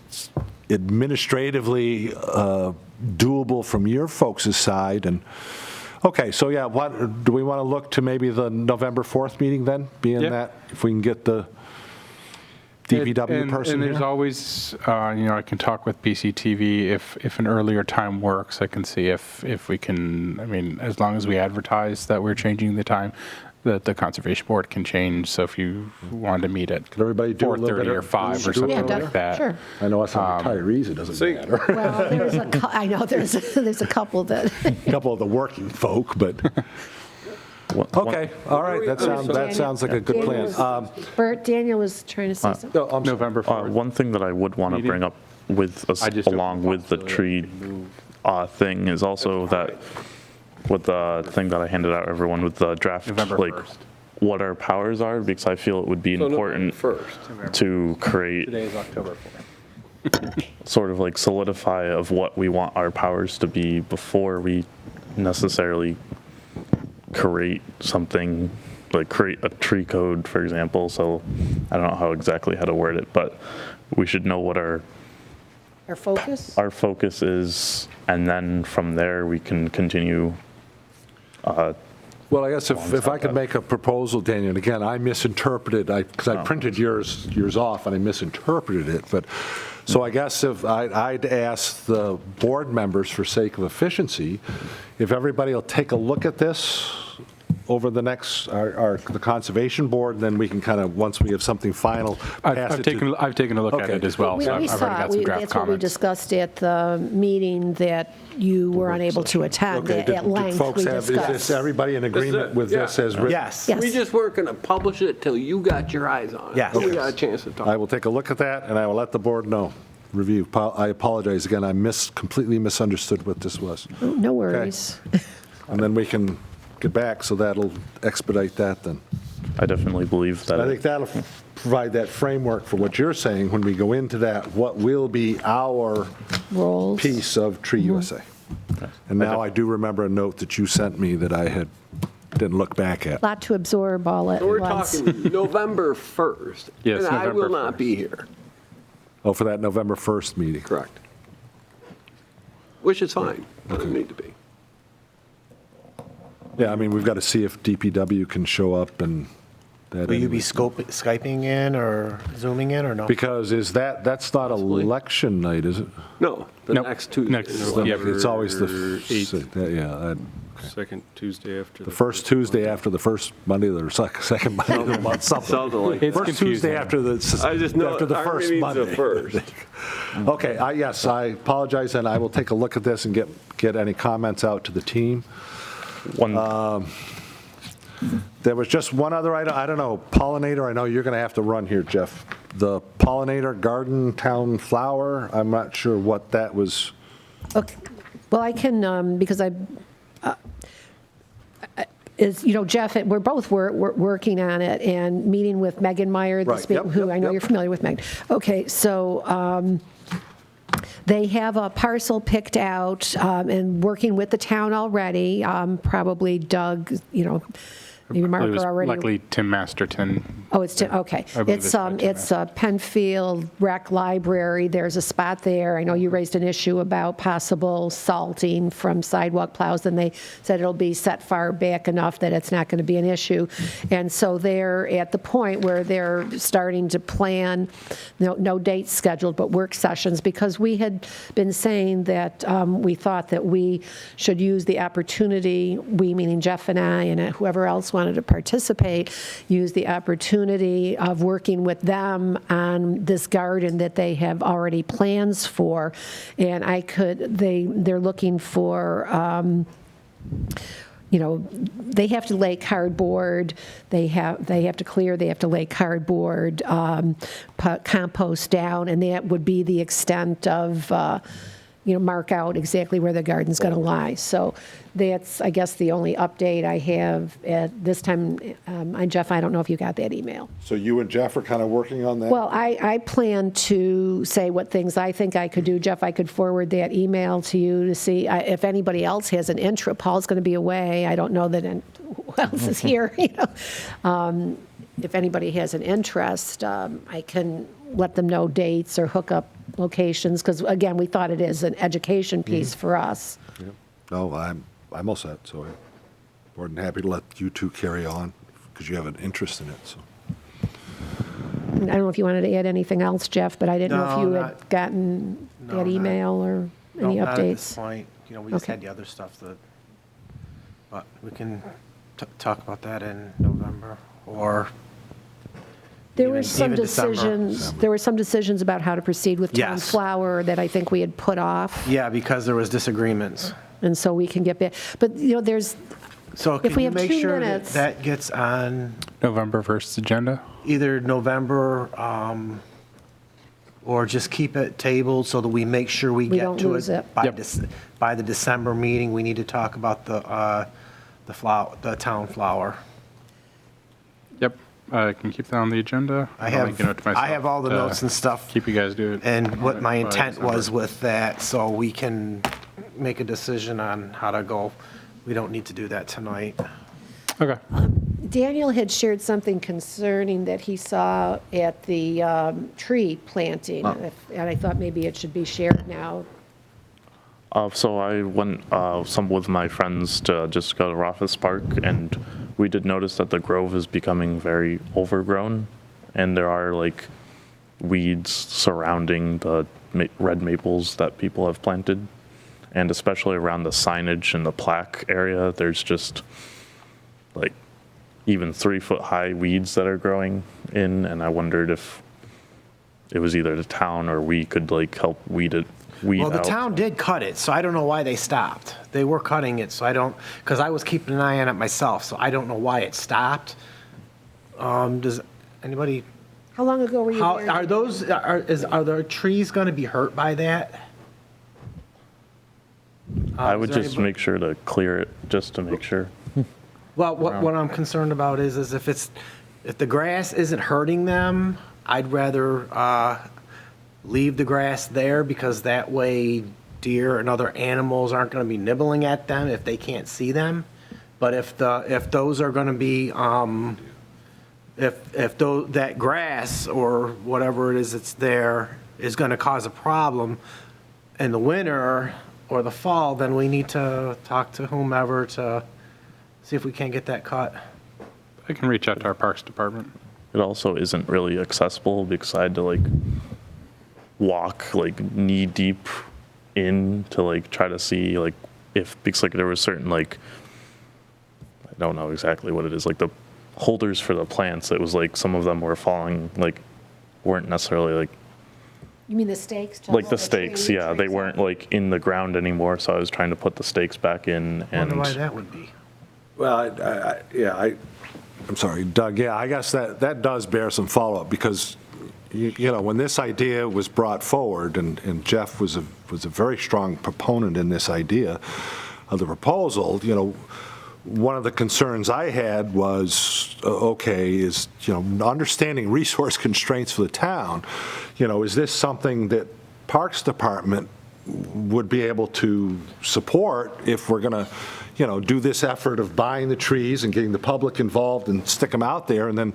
It's administratively doable from your folks' side. And okay, so yeah, do we want to look to maybe the November 4th meeting then, being that if we can get the DPW person and there's here? always, I can talk with BCTV if an earlier time works. I can see if we can. I mean, as long as we advertise that we're changing the time, that the conservation board can change. So if you wanted to meet at 4:30 or 5 or something like that. Sure. I know us on retirees, it doesn't matter. Well, I know there's a couple that. A couple of the working folk, but Okay, all right, that sounds like a good plan. Burt, Daniel was trying to say something. No, I'm sorry. November 4th. One thing that I would want to Meeting? bring up with us, I just along opened with the up so that tree we can move. thing is also that with the thing that I handed out everyone with the draft, November like 1st. what our powers are, because I feel it would be So important First. to create Today is October 4th. sort of like solidify of what we want our powers to be before we necessarily create something, like create a tree code, for example. So I don't know how to word it, but we should know what Our focus? our focus is, and then from there we can continue. Well, I guess if I could make a proposal, Daniel, and again, I misinterpreted, because I printed yours off and I misinterpreted it, but, so I guess if I'd ask the board members, for sake of efficiency, if everybody will take a look at this over the next, the Conservation Board, then we can kind of, once we have something final, pass it to... I've taken a look at Okay. it as well, We so I've already saw, got some draft that's what we comments. discussed at the meeting that you were unable to attend. Okay, At length, folks we have, is this discussed. everybody in agreement with this as written? Yes. Yes. We just weren't going to publish it till you got your eyes on it. Yes. We got a chance to I talk. will take a look at that, and I will let the board know. Review. I apologize again, I completely misunderstood what this was. No worries. And then we can get back, so that'll expedite that then. I definitely believe that. I think that'll provide that framework for what you're saying when we go into that, what will be our Roles. piece of Tree USA. And now I do remember a note that you sent me that I didn't look back at. Lot to absorb all at So we're once. talking November 1st. Yes, And I November will not 1st. be here. Oh, for that November 1st meeting. Correct. Which is fine. Doesn't need to be. Yeah, I mean, we've got to see if DPW can show up and that. Will you be anyway. Skyping in or Zooming in or no? Because that's not election night, is it? No, the Nope. next Tuesday. Next- Then Yeah, It's always the, eighth. yeah, Second Tuesday after. the first Tuesday after the first Monday, or second Monday of the month, something. Something like that. It's First Tuesday confusing. after the, I just know after the our first meeting's Monday. the first. Okay, yes, I apologize, and I will take a look at this and get any comments out to the team. One, There was just one other item, I don't know, pollinator, I know you're going to have to run here, Jeff. The pollinator garden town flower, I'm not sure what that was. Okay. Well, I can, because Jeff, we're both working on it and meeting with Megan Meyer, Right, yep, who I know yep. you're familiar with, Meg. Okay, so they have a parcel picked out and working with the town already, probably Doug, maybe It Mark was are already. likely Tim Masterton. Oh, it's, okay. I believe It's a Penfield Rec Library. There's a spot there. I know you raised an issue about possible salting from sidewalk plows, and they said it'll be set far back enough that it's not going to be an issue. And so they're at the point where they're starting to plan, no dates scheduled, but work sessions, because we had been saying that we thought that we should use the opportunity, we meaning Jeff and I and whoever else wanted to participate, use the opportunity of working with them on this garden that they have already plans for. And they're looking for, they have to lay cardboard, they have to clear, they have to lay cardboard, put compost down, and that would be the extent of, mark out exactly where the garden's going to lie. So that's, I guess, the only update I have at this time. And Jeff, I don't know if you got that email. So you and Jeff are kind of working on that? Well, I plan to say what things I think I could do. Jeff, I could forward that email to you to see if anybody else has an interest. Paul's going to be away. I don't know that who else is here. If anybody has an interest, I can let them know dates or hook up locations, because again, we thought it is an education piece for us. Yeah. No, I'm all set, so I'm more than happy to let you two carry on, because you have an interest in it, so. I don't know if you wanted to add anything else, Jeff, but I didn't know if No, you not- had gotten no, that not- email or No, any not at this updates. point. We just Okay. had the other stuff but we can talk about that in November or. There even- were some even December. decisions, there were some decisions about how to proceed with town Yes. flower that I think we had put off. Yeah, because there was disagreements. And so we can get back. But, So If can we you have make 2 sure that minutes. that gets on November 1st agenda? either November, or just keep it tabled so that we make sure we We get don't to lose it. by Yep. by the December meeting. We need to talk about the town flower. Yep, I can keep that on the agenda. I I'll make a note to have, I have all the myself notes to and stuff. Keep you guys do it. And what my by intent was December. with that, so we can make a decision on how to go. We don't need to do that tonight. Okay. Daniel had shared something concerning that he saw at the tree planting, and I thought maybe it should be shared now. So I went some with my friends to just go to Rothfuss Park, and we did notice that the grove is becoming very overgrown, and there are like weeds surrounding the red maples that people have planted, and especially around the signage and the plaque area, there's just like even 3-foot-high weeds that are growing in, and I wondered if it was either the town or we could like help weed Well, the out. town did cut it, so I don't know why they stopped. They were cutting it, so I don't, because I was keeping an eye on it myself, so I don't know why it stopped. Does anybody, How long ago were you how, there? are those, are the trees going to be hurt by that? I Is would there just anybody- make sure to clear it, just to make sure. Well, what I'm concerned about is if the grass isn't hurting them, I'd rather leave the grass there, because that way deer and other animals aren't going to be nibbling at them if they can't see them. But if those are going to be, that grass or whatever it is that's there is going to cause a problem in the winter or the fall, then we need to talk to whomever to see if we can't get that cut. I can reach out to our Parks Department. It also isn't really accessible because I had to like walk like knee deep in to like try to see like if, because like there was certain like, I don't know exactly what it is, like the holders for the plants, it was like some of them were falling, like weren't necessarily like You mean the stakes? to like hold the stakes, tree? yeah, they weren't like in the ground anymore, so I was trying to put the stakes back in. I wonder And why that would be. Well, I'm sorry, Doug, yeah, I guess that does bear some follow-up, because, you know, when this idea was brought forward, and Jeff was a very strong proponent in this idea of the proposal, you know, one of the concerns I had was, is, you know, understanding resource constraints for the town, you know, is this something that Parks Department would be able to support if we're going to, you know, do this effort of buying the trees and getting the public involved and stick them out there, and then,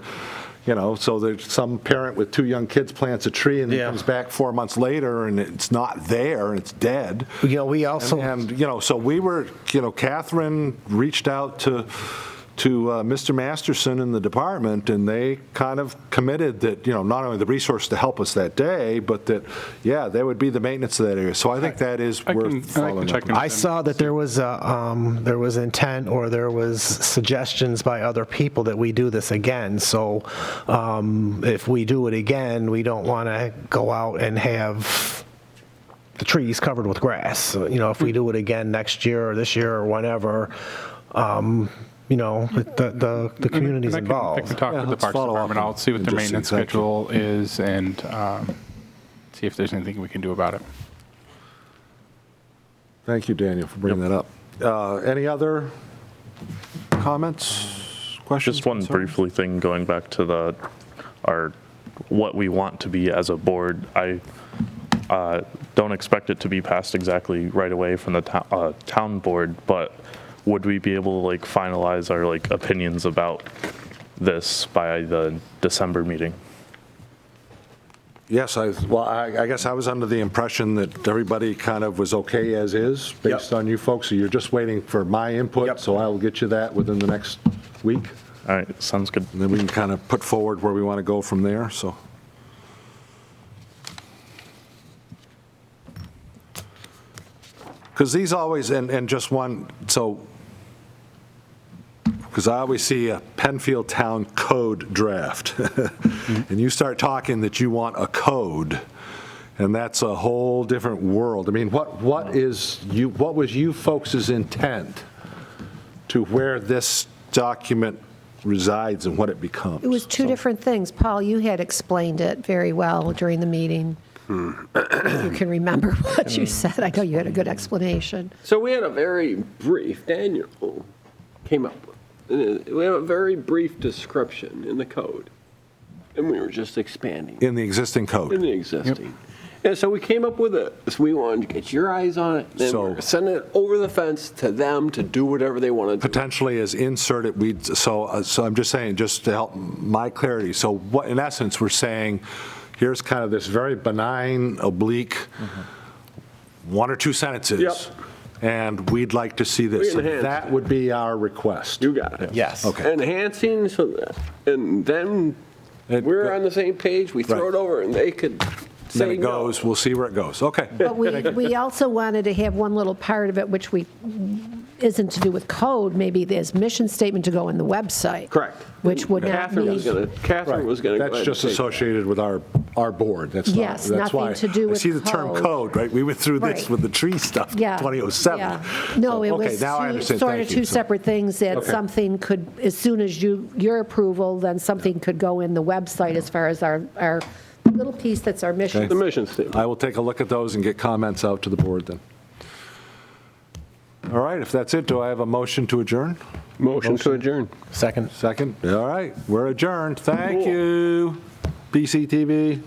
you know, so there's some parent with 2 young kids plants a tree and then Yeah. comes back 4 months later and it's not there and it's dead. You know, we also. And, you know, so we were, you know, Catherine reached out to Mr. Masterson in the department, and they kind of committed that, you know, not only the resource to help us that day, but that, yeah, there would be the maintenance of that area. So I think that is I worth can following check up in. on. I saw that there was intent, or there was suggestions by other people that we do this again. So if we do it again, we don't want to go out and have the trees covered with grass. So, you know, if we do it again next year or this year or whenever, you know, the community's And I involved. can talk Yeah, with the let's Parks follow up Department. I'll see what and their just see maintenance exactly. schedule is and see if there's anything we can do about it. Thank you, Daniel, for bringing that up. Any other comments, questions? just one concerns? briefly thing going back to what we want to be as a board. I don't expect it to be passed exactly right away from the town board, but would we be able to like finalize our like opinions about this by the December meeting? Yes, I guess I was under the impression that everybody kind of was okay as is, based on you folks, so you're just waiting for my input, Yep. so I'll get you that within the next week, All right, sounds good. and then we can kind of put forward where we want to go from there, so. Because these always, and just one, so, because I always see a Penfield Town code draft, and you start talking that you want a code, and that's a whole different world. I mean, what was you folks' intent to where this document resides and what it becomes. It was two different things. Paul, you had explained it very well during the meeting. If you can remember what you said. I know you had a good explanation. So we had a very brief, Daniel came up with, we have a very brief description in the code. And we were just expanding In the existing in code. the existing. And so we came up with this. We wanted to get your eyes on it, then So- we're sending it over the fence to them to do whatever they want to do. Potentially as inserted, so I'm just saying, just to help my clarity, so what, in essence, we're saying, here's kind of this very benign, oblique, one or two sentences. Yep. And we'd like to see this. We So enhance that it. would be our request. You got it. Yes. Okay. Enhancing so that, and then It- we're on the same page, we throw Right. it over and they could Then say it no. goes, we'll see where it goes. Okay. But we also wanted to have one little part of it, which isn't to do with code, maybe there's mission statement to go in the website. Correct. Which would not Catherine was be, gonna, Catherine was gonna go ahead That's and just take- associated with our board. That's not, Yes, that's why. nothing to do I with see the term code. code, right? We went through this Right. with the tree stuff, yeah. 2007. Yeah. No, So, it okay, was now I understand. sort of Thank you. two So- separate things that Okay. something could, as soon as your approval, then something could go in the website as far as our little piece that's our mission. The mission statement. I will take a look at those and get comments out to the board then. All right, if that's it, do I have a motion to adjourn? Motion to adjourn. Second. Second? All right, we're adjourned. Thank Cool. you, PCTV.